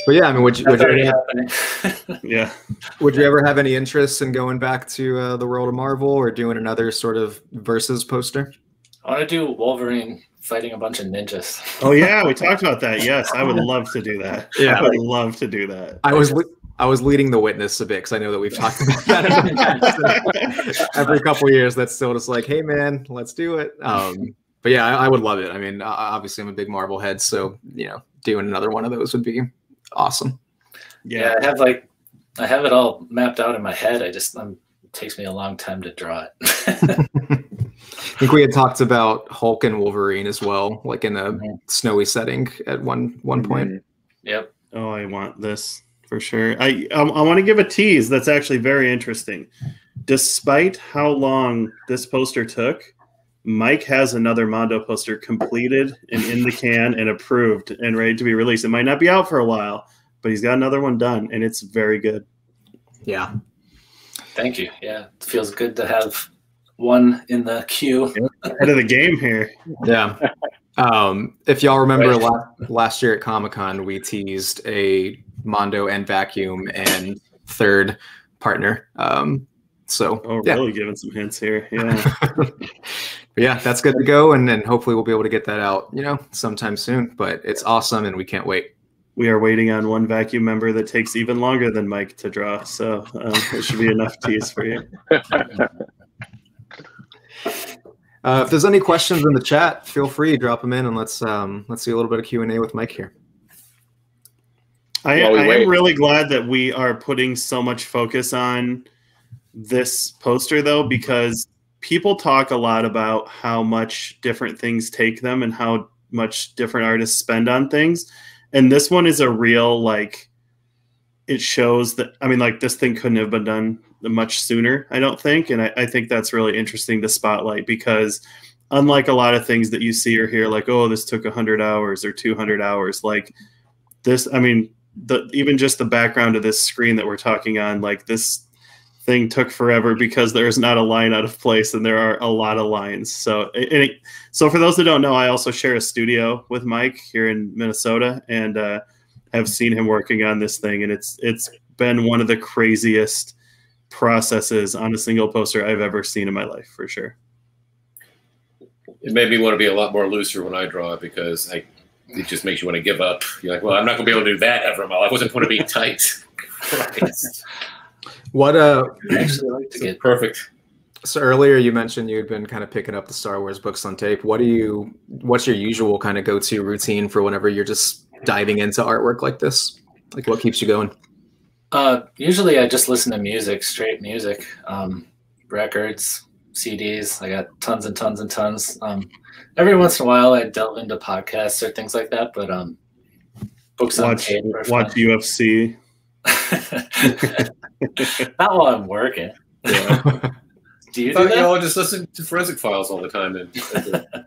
But yeah, I mean, would you yeah. Would you ever have any interest in going back to the world of Marvel or doing another sort of versus poster? I want to do Wolverine fighting a bunch of ninjas. Oh yeah, we talked about that. Yes, I would love to do that. Yeah, I would love to do that. I was leading the witness a bit because I know that we've talked about that every couple of years. That's still just like, hey man, let's do it. But yeah, I would love it. I mean, obviously I'm a big Marvel head, so you know, doing another one of those would be awesome. Yeah, I have it all mapped out in my head. It takes me a long time to draw it. I think we had talked about Hulk and Wolverine as well, like in a snowy setting at one point. Yep. Oh, I want this for sure. I want to give a tease that's actually very interesting. Despite how long this poster took, Mike has another Mondo poster completed and in the can and approved and ready to be released. It might not be out for a while, but he's got another one done, and it's very good. Yeah. Thank you. Yeah, it feels good to have one in the queue. Ahead of the game here. Yeah. If y'all remember last year at Comic-Con, we teased a Mondo and Vacuum and third partner. Really giving some hints here. Yeah. Yeah, that's good to go, and then hopefully we'll be able to get that out, you know, sometime soon. But it's awesome, and we can't wait. We are waiting on one Vacuum member that takes even longer than Mike to draw, so it should be enough tease for you. If there's any questions in the chat, feel free to drop them in, and let's see a little bit of Q&A with Mike here. I am really glad that we are putting so much focus on this poster, though, because people talk a lot about how much different things take them and how much different artists spend on things. And this one is a real, like, it shows that, I mean, like, this thing couldn't have been done much sooner, I don't think. And I think that's really interesting to spotlight, because unlike a lot of things that you see or hear, like, oh, this took 100 hours or 200 hours, like this, I mean, even just the background of this screen that we're talking on, like, this thing took forever because there's not a line out of place and there are a lot of lines. So for those that don't know, I also share a studio with Mike here in Minnesota, and have seen him working on this thing, and it's been one of the craziest processes on a single poster I've ever seen in my life, for sure. It made me want to be a lot more looser when I draw because it just makes you want to give up. You're like, well, I'm not going to be able to do that ever in my life. I wasn't going to be tight. What Actually, like to get perfect. So earlier you mentioned you'd been kind of picking up the Star Wars books on tape. What's your usual kind of go-to routine for whenever you're just diving into artwork like this? Like what keeps you going? Usually I just listen to music, straight music, records, CDs. I got tons and tons and tons. Every once in a while I delve into podcasts or things like that, but books on tape. Watch UFC. Not while I'm working. Yeah. Do you do that? You all just listen to Forensic Files all the time.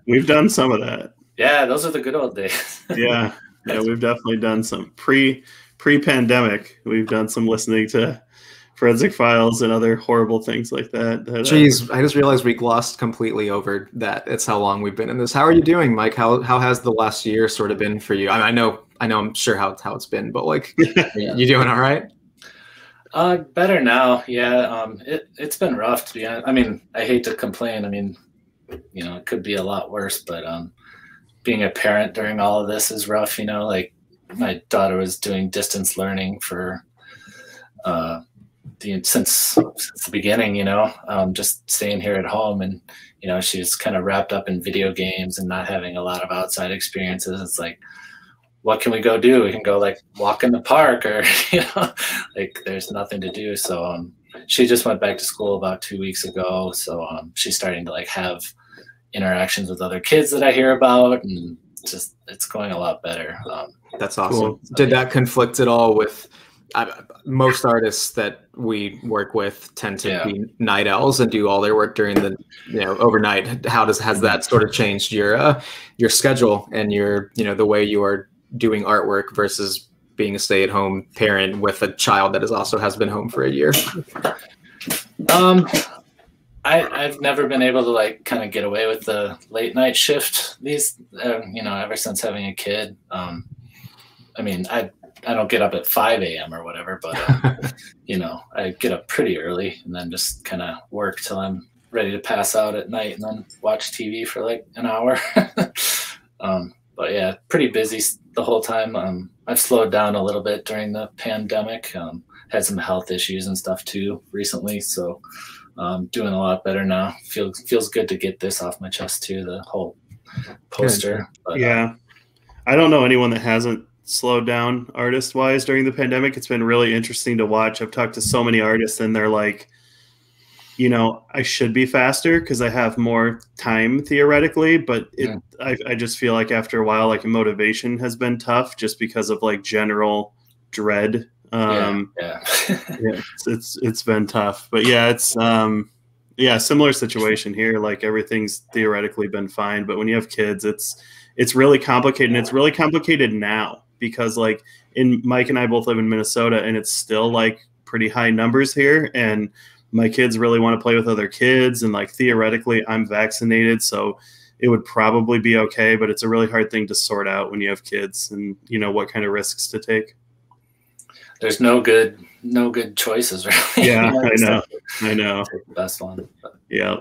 We've done some of that. Yeah, those are the good old days. Yeah, we've definitely done some pre-pandemic. We've done some listening to Forensic Files and other horrible things like that. Jeez, I just realized we glossed completely over that. It's how long we've been in this. How are you doing, Mike? How has the last year sort of been for you? I know, I'm sure how it's been, but like, you doing all right? Better now. Yeah. It's been rough, to be honest. I mean, I hate to complain. I mean, it could be a lot worse, but being a parent during all of this is rough. Like my daughter was doing distance learning for since the beginning. Just staying here at home, and she's kind of wrapped up in video games and not having a lot of outside experiences. It's like, what can we go do? We can go like walk in the park, or like there's nothing to do. So she just went back to school about 2 weeks ago. So she's starting to like have interactions with other kids that I hear about, and it's going a lot better. That's awesome. Cool. Did that conflict at all with most artists that we work with tend to be night owls and do all their work during the overnight? Has that sort of changed your schedule and your the way you are doing artwork versus being a stay-at-home parent with a child that has been home for a year? I've never been able to like kind of get away with the late night shift ever since having a kid. I mean, I don't get up at 5 a.m. or whatever, but I get up pretty early and then just kind of work till I'm ready to pass out at night and then watch TV for like an hour. But yeah, pretty busy the whole time. I've slowed down a little bit during the pandemic. Had some health issues and stuff too recently, so doing a lot better now. Feels good to get this off my chest too, the whole poster. But, yeah, I don't know anyone that hasn't slowed down artist-wise during the pandemic. It's been really interesting to watch. I've talked to so many artists, and they're like, I should be faster because I have more time theoretically, but I just feel like after a while, like motivation has been tough just because of like general dread. It's been tough, but it's similar situation here. Like everything's theoretically been fine, but when you have kids, it's really complicated, and it's really complicated now because like Mike and I both live in Minnesota, and it's still like pretty high numbers here, and my kids really want to play with other kids, and like theoretically I'm vaccinated, so it would probably be okay, but it's a really hard thing to sort out when you have kids and what kind of risks to take. There's no good choices, really. Yeah, I know. Take the best one. But. Yeah.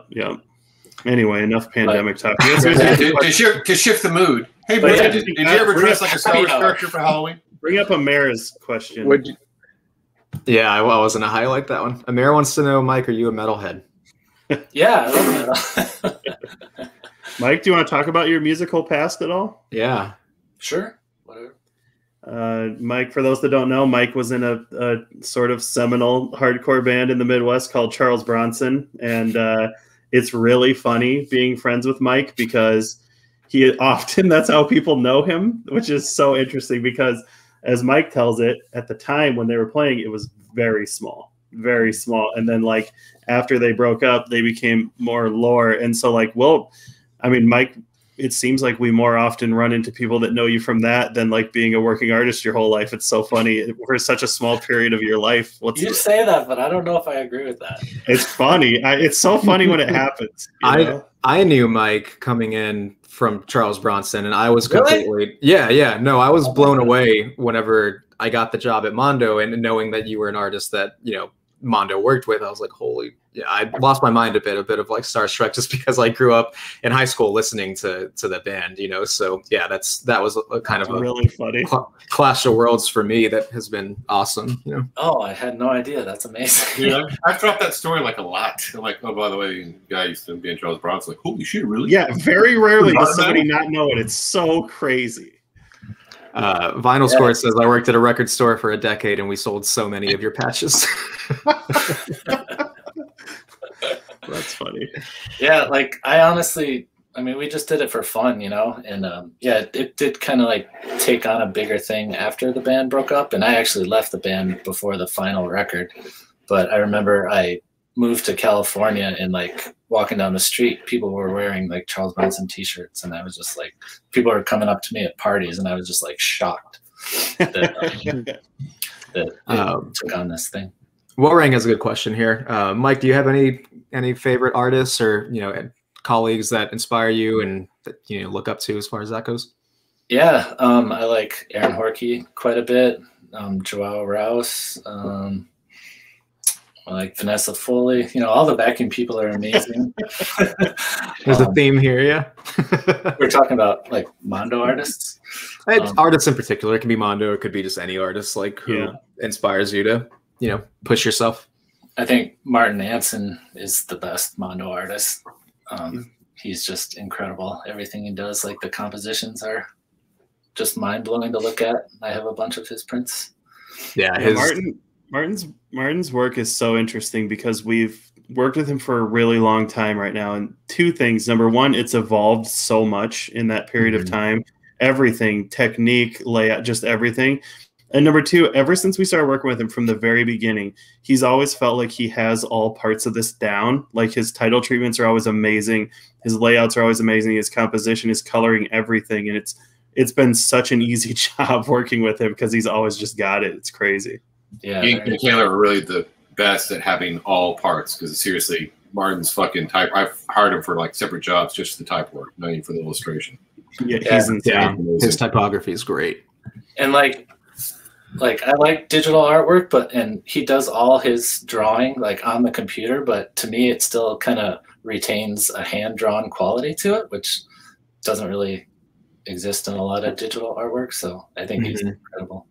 Anyway, enough pandemic talk. To shift the mood. Hey, boy, did you ever dress like a Star Wars character for Halloween? Bring up Amara's question. Yeah, I wasn't a highlight that one. Amir wants to know, Mike, are you a metalhead? Yeah, I love metal. Mike, do you want to talk about your musical past at all? Yeah. Sure. Whatever. Mike, for those that don't know, Mike was in a sort of seminal hardcore band in the Midwest called Charles Bronson. And it's really funny being friends with Mike because that's how people know him, which is so interesting because as Mike tells it, at the time when they were playing, it was very small. And then like after they broke up, they became more lore. And so like, Mike, it seems like we more often run into people that know you from that than like being a working artist your whole life. It's so funny. We're such a small period of your life. You say that, but I don't know if I agree with that. It's funny. It's so funny when it happens. I knew Mike coming in from Charles Bronson, and I was completely I was blown away whenever I got the job at Mondo, and knowing that you were an artist that Mondo worked with, I was like, holy, yeah, I lost my mind a bit of like starstruck just because I grew up in high school listening to the band, you know. So yeah, that was a kind of a really funny clash of worlds for me that has been awesome, you know. Oh, I had no idea. That's amazing. Yeah, I've dropped that story like a lot. I'm like, oh, by the way, the guy used to be in Charles Bronson. Like, holy shit, really? Yeah, very rarely does somebody not know it. It's so crazy. Vinyl Score says, I worked at a record store for a decade and we sold so many of your patches. That's funny. Yeah, like I mean, we just did it for fun, you know, and yeah, it did kind of like take on a bigger thing after the band broke up, and I actually left the band before the final record. But I remember I moved to California and like walking down the street, people were wearing like Charles Bronson t-shirts, and I was just like, people were coming up to me at parties, and I was just like shocked that it took on this thing. Warang has a good question here. Mike, do you have any favorite artists or, you know, colleagues that inspire you and that, you know, look up to as far as that goes? Yeah, I like Aaron Horkey quite a bit. Joao Rouse. I like Vanessa Foley. You know, all the backing people are amazing. There's a theme here, yeah. We're talking about like Mondo artists. Artists in particular. It can be Mondo. It could be just any artist like who inspires you to, you know, push yourself. I think Martin Anson is the best Mondo artist. He's just incredible. Everything he does, like the compositions are just mind-blowing to look at. I have a bunch of his prints. Yeah, Martin's work is so interesting because we've worked with him for a really long time right now. And two things. Number one, it's evolved so much in that period of time. Everything, technique, layout, just everything. And number two, ever since we started working with him from the very beginning, he's always felt like he has all parts of this down. Like his title treatments are always amazing. His layouts are always amazing. His composition, his coloring, everything. And it's been such an easy job working with him because he's always just got it. It's crazy. Yeah, he and Taylor are really the best at having all parts because seriously, Martin's fucking type. I've hired him for like separate jobs just for the type work, not even for the illustration. Yeah, he's insane. His typography is great. And like I like digital artwork, and he does all his drawing like on the computer, but to me it still kind of retains a hand-drawn quality to it, which doesn't really exist in a lot of digital artwork. So I think he's incredible.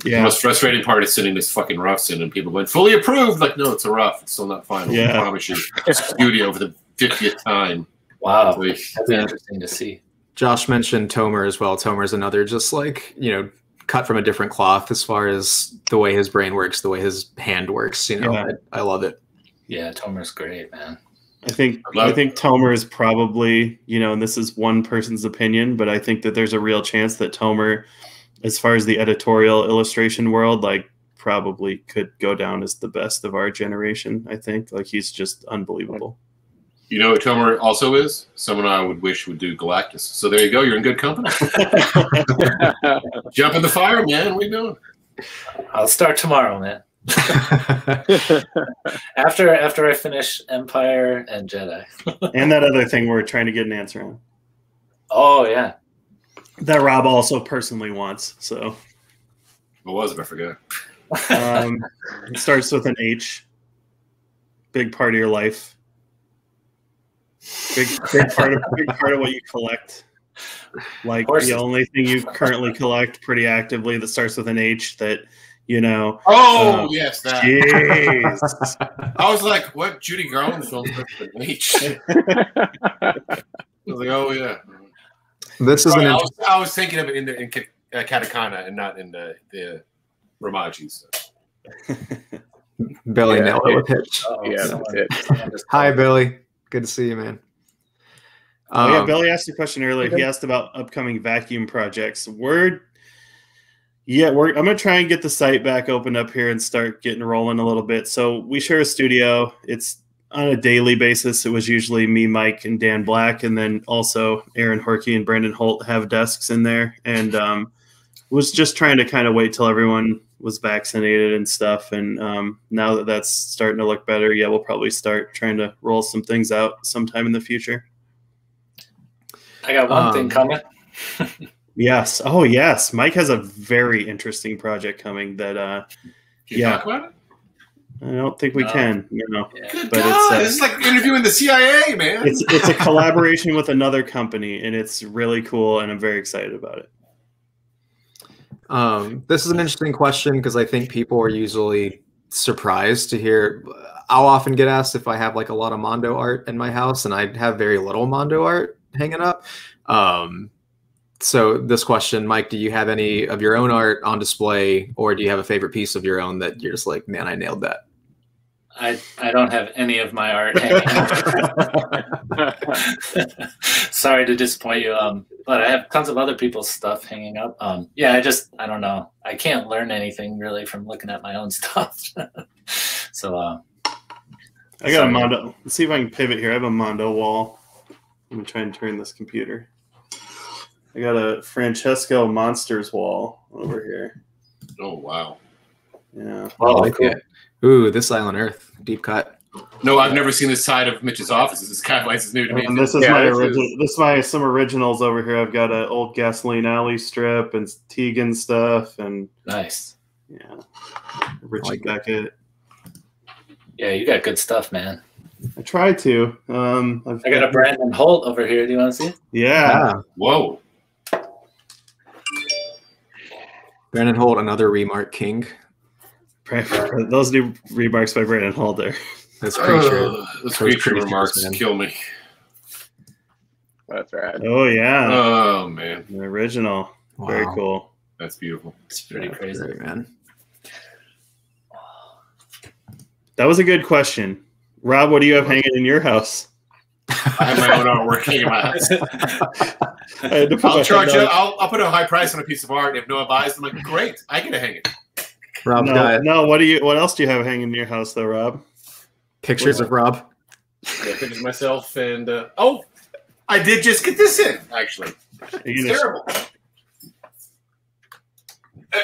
Yeah. The most frustrating part is sending this fucking roughs in and people went fully approved. Like, no, it's a rough. It's still not final. Yeah. I promise you. Studio for the 50th time. Wow. That's interesting to see. Josh mentioned Tomer as well. Tomer's another just like, you know, cut from a different cloth as far as the way his brain works, the way his hand works. You know, I love it. Yeah, Tomer's great, man. I think Tomer is probably, you know, and this is one person's opinion, but I think that there's a real chance that Tomer, as far as the editorial illustration world, like probably could go down as the best of our generation. I think like he's just unbelievable. You know what Tomer also is? Someone I would wish would do Galactus. So there you go. You're in good company. Jump in the fire, man. What are you doing? I'll start tomorrow, man. after I finish Empire and Jedi. And that other thing we're trying to get an answer on. Oh, yeah. That Rob also personally wants. So What was it? I forgot. It starts with an H. Big part of your life. Big part of what you collect. Like the only thing you currently collect pretty actively that starts with an H that, you know. Oh, yes, that. Jeez. I was like, what Judy Garland film starts with an H? I was like, oh, yeah. This is I was thinking of it in katakana and not in the Ramajis. Billy nailed it with Hitch. Hi, Billy. Good to see you, man. Yeah, Billy asked a question earlier. He asked about upcoming vacuum projects. I'm gonna try and get the site back opened up here and start getting rolling a little bit. So we share a studio. It's on a daily basis. It was usually me, Mike, and Dan Black, and then also Aaron Horkey and Brandon Holt have desks in there. And was just trying to kind of wait till everyone was vaccinated and stuff. And now that that's starting to look better, yeah, we'll probably start trying to roll some things out sometime in the future. I got one thing coming. Yes. Oh, yes. Mike has a very interesting project coming that, Can you talk about it? I don't think we can. No. Yeah. Good But God, it's, it's like interviewing the CIA, man. it's a collaboration with another company, and it's really cool, and I'm very excited about it. This is an interesting question because I think people are usually surprised to hear. I'll often get asked if I have like a lot of Mondo art in my house, and I have very little Mondo art hanging up. So this question, Mike, do you have any of your own art on display, or do you have a favorite piece of your own that you're just like, man, I nailed that? I don't have any of my art hanging. Sorry to disappoint you, but I have tons of other people's stuff hanging up. Yeah, I don't know. I can't learn anything really from looking at my own stuff. So I got a Mondo. Let's see if I can pivot here. I have a Mondo wall. I'm gonna try and turn this computer. I got a Francesco Monsters wall over here. Oh, wow. Yeah. I like it. Ooh, This Island Earth, deep cut. No, I've never seen this side of Mitch's office. This is kind of like this new to me. And this is some originals over here. I've got an old Gasoline Alley strip and Tegan stuff, and nice. Yeah, Richie Beckett. Yeah, you got good stuff, man. I try to. I got a Brandon Holt over here. Do you want to see it? Yeah. Whoa. Brandon Holt, another Remark king. Those new remarks by Brandon Holt there. That's creature. Those creature remarks kill me. That's right. Oh yeah. Oh man. The original. Wow. Very cool. That's beautiful. It's pretty crazy, great, man. That was a good question. Rob, what do you have hanging in your house? I have my own artwork hanging in my house. I'll charge you. I'll put a high price on a piece of art. If no one buys, I'm like, great, I get to hang it. Rob, no. What else do you have hanging in your house, though, Rob? Pictures of Rob. Yeah, pictures of myself, and I did just get this in. Actually, it's terrible.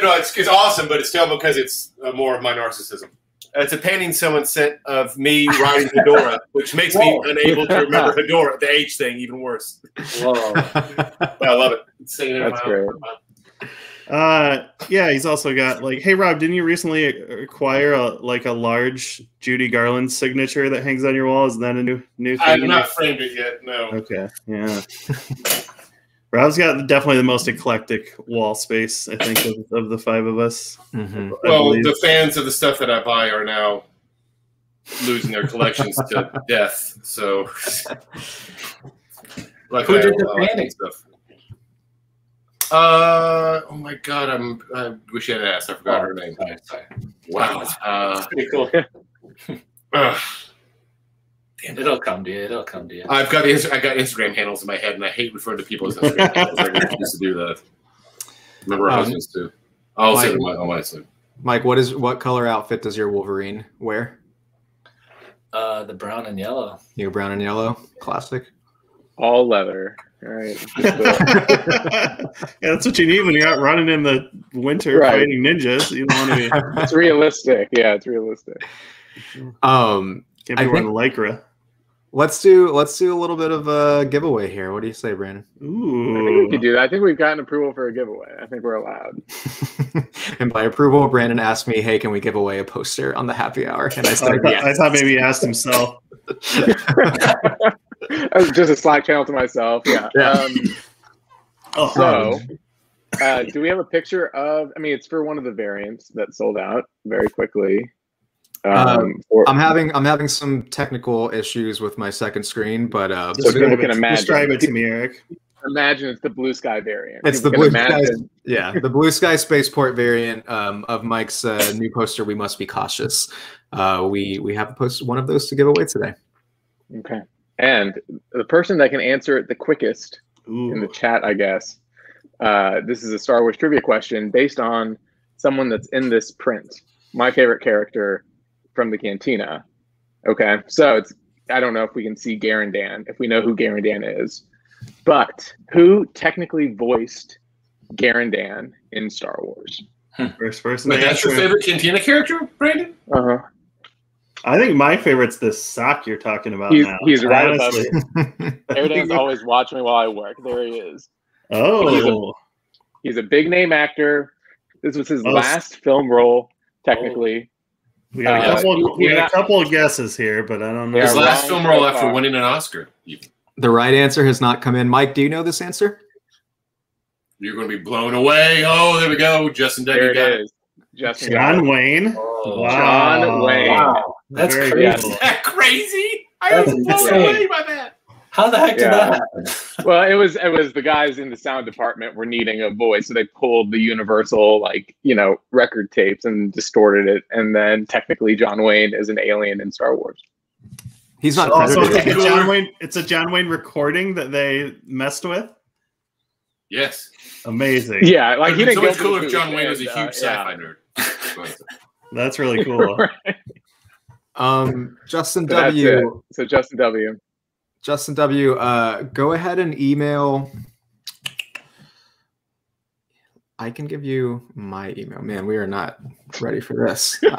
No, it's awesome, but it's terrible because it's more of my narcissism. It's a painting someone sent of me riding Hedora, which makes me unable to remember Hedora, the H thing, even worse. Whoa. But I love it. That's great. Yeah, he's also got hey Rob, didn't you recently acquire a large Judy Garland signature that hangs on your wall? Is that a new thing? I have not framed it yet. No. Okay. Yeah. Rob's got definitely the most eclectic wall space, I think, of the five of us. Mm-hmm. Well, the fans of the stuff that I buy are now losing their collections to death. So, like, who did the painting stuff? Oh my God! I wish you had asked. I forgot her name. Sorry. Wow, that's pretty cool. It'll come to you. I got Instagram handles in my head, and I hate referring to people as Instagram handles. I used to do that. Remember our husbands too. I'll say them on my side. Mike, what color outfit does your Wolverine wear? The brown and yellow. You brown and yellow, classic. All leather. All right. Yeah, that's what you need when you're out running in the winter fighting ninjas. You don't want to be. It's realistic. Yeah, it's realistic. Can't be wearing lycra. Let's do a little bit of a giveaway here. What do you say, Brandon? Ooh. I think we could do that. I think we've gotten approval for a giveaway. I think we're allowed. And by approval, Brandon asked me, "Hey, can we give away a poster on the happy hour?" And I said, "Yes." I thought maybe he asked himself. Just a Slack channel to myself. Yeah. Do we have a picture of? I mean, it's for one of the variants that sold out very quickly. I'm having some technical issues with my second screen, but people can imagine. Describe it to me, Eric. Imagine it's the blue sky variant. It's the blue sky, the blue sky spaceport variant of Mike's new poster. We must be cautious. We have one of those to give away today. Okay, and the person that can answer it the quickest in the chat, I guess. This is a Star Wars trivia question based on someone that's in this print. My favorite character from the Cantina. Okay, so I don't know if we can see Garandan, if we know who Garandan is, but who technically voiced Garandan in Star Wars? First person. But that's your favorite Cantina character, Brandon? I think my favorite's this sock you're talking about now. He's right above me. Everything's always watching me while I work. There he is. Oh. He's a big name actor. This was his last film role, technically. We got a couple of guesses here, but I don't know. His last wrong film role so after far. winning an Oscar. Even. The right answer has not come in. Mike, do you know this answer? You're going to be blown away. Oh, there we go. Justin There W. got it is. Justin John Wayne. Oh, Wow. John Wayne. Wow, that's Very crazy. cool. Is that crazy? I That's was blown insane. away by that. How the heck did Yeah. that happen? Well, it was the guys in the sound department were needing a voice, so they pulled the Universal record tapes and distorted it, and then technically John Wayne is an alien in Star Wars. He's not Oh, so credited. it's like a John Wayne. It's a John Wayne recording that they messed with. Yes. Amazing. Yeah, like he It's didn't so much go cooler through if the John Wayne was a booth, huge sci-fi nerd. That's really cool. Justin So that's W. it. So Justin W. Justin W. Go ahead and email. I can give you my email. Man, we are not ready for this. Not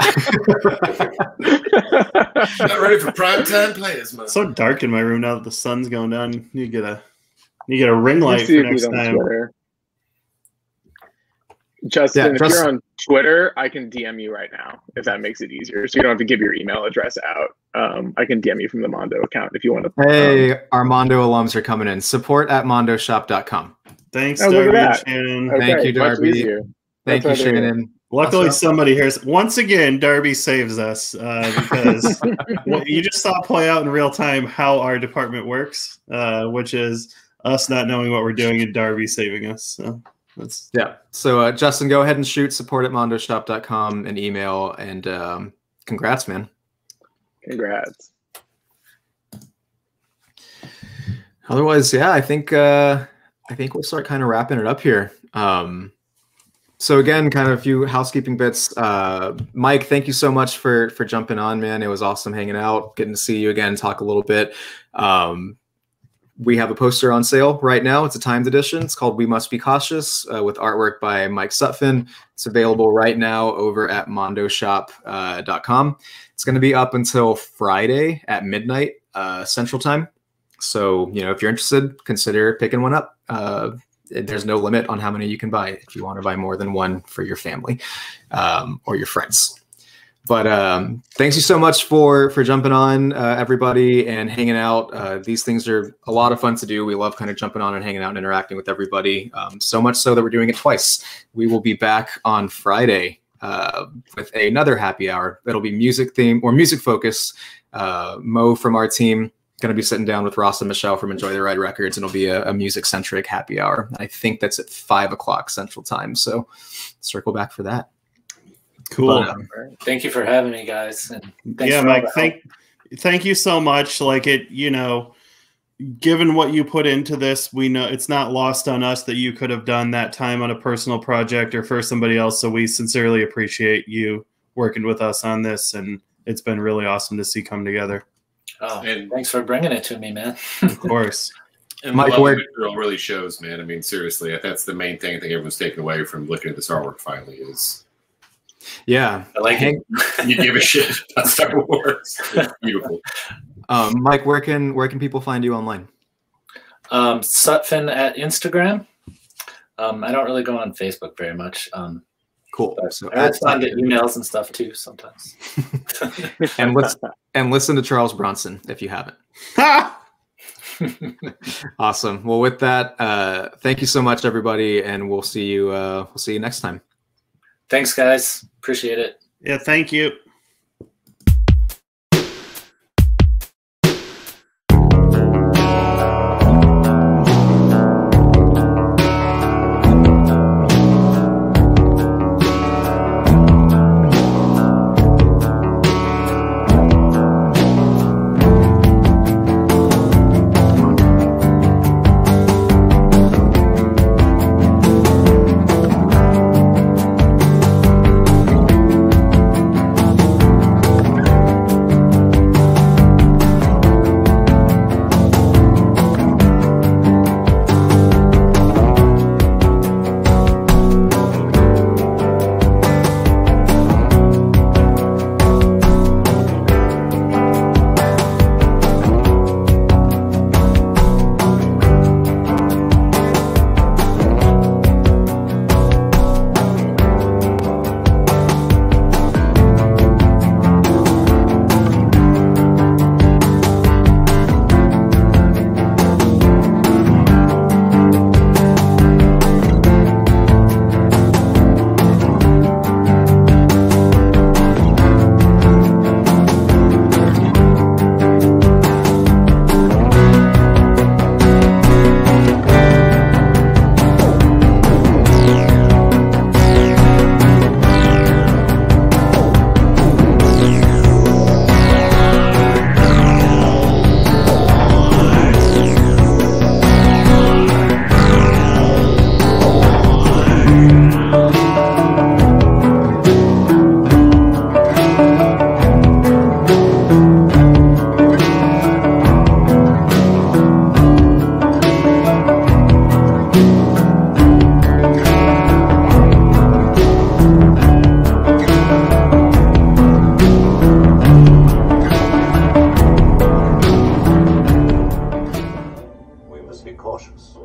ready for primetime players, man. It's so dark in my room now that the sun's going down. You get a ring light See for if he's next on time. Twitter. Justin, Yeah, if you're on Twitter, I can DM you right now if that makes it easier. So you don't have to give your email address out. I can DM you from the Mondo account if you want to. Hey, our Mondo alums are coming in. Support@mondoshop.com. Thanks, Oh, look at Darby and that. Shannon. Okay, Thank you, much Darby. easier. Thank you, That's what I do. Shannon. Luckily, Also- somebody here. Once again, Darby saves us because you just saw play out in real time how our department works, which is us not knowing what we're doing and Darby saving us. So that's Yeah. So, Justin, go ahead and shoot support@mondoshop.com an email, and congrats, man. Congrats. Otherwise, yeah, I think we'll start kind of wrapping it up here. So again, kind of a few housekeeping bits. Mike, thank you so much for jumping on, man. It was awesome hanging out, getting to see you again, talk a little bit. We have a poster on sale right now. It's a timed edition. It's called We Must Be Cautious with artwork by Mike Sutfin. It's available right now over at mondoshop.com. It's going to be up until Friday at midnight Central Time. So, if you're interested, consider picking one up. There's no limit on how many you can buy if you want to buy more than one for your family or your friends. But thanks you so much for jumping on, everybody, and hanging out. These things are a lot of fun to do. We love kind of jumping on and hanging out and interacting with everybody. So much so that we're doing it twice. We will be back on Friday with another happy hour. It'll be music themed or music focused. Mo from our team going to be sitting down with Ross and Michelle from Enjoy the Ride Records, and it'll be a music-centric happy hour. I think that's at 5 o'clock Central Time, so circle back for that. cool. But, Thank you for having me, guys. And thanks Yeah, for all Mike, the help. thank you so much. Like given what you put into this, we know it's not lost on us that you could have done that time on a personal project or for somebody else. So we sincerely appreciate you working with us on this, and it's been really awesome to see come together. Oh, And- thanks for bringing it to me, man. Of course. And Mike, the love where- of material really shows, man. I mean, seriously, that's the main thing I think everyone's taken away from looking at this artwork finally is yeah. I like it. You give a shit about Star Wars. It's beautiful. Mike, where can people find you online? Sutfin at Instagram. I don't really go on Facebook very much. Cool. But So I respond to emails and stuff too sometimes. and listen to Charles Bronson if you haven't. Awesome. Well, with that, thank you so much, everybody, and we'll see you next time. Thanks, guys. Appreciate it. Yeah, thank you. cautious.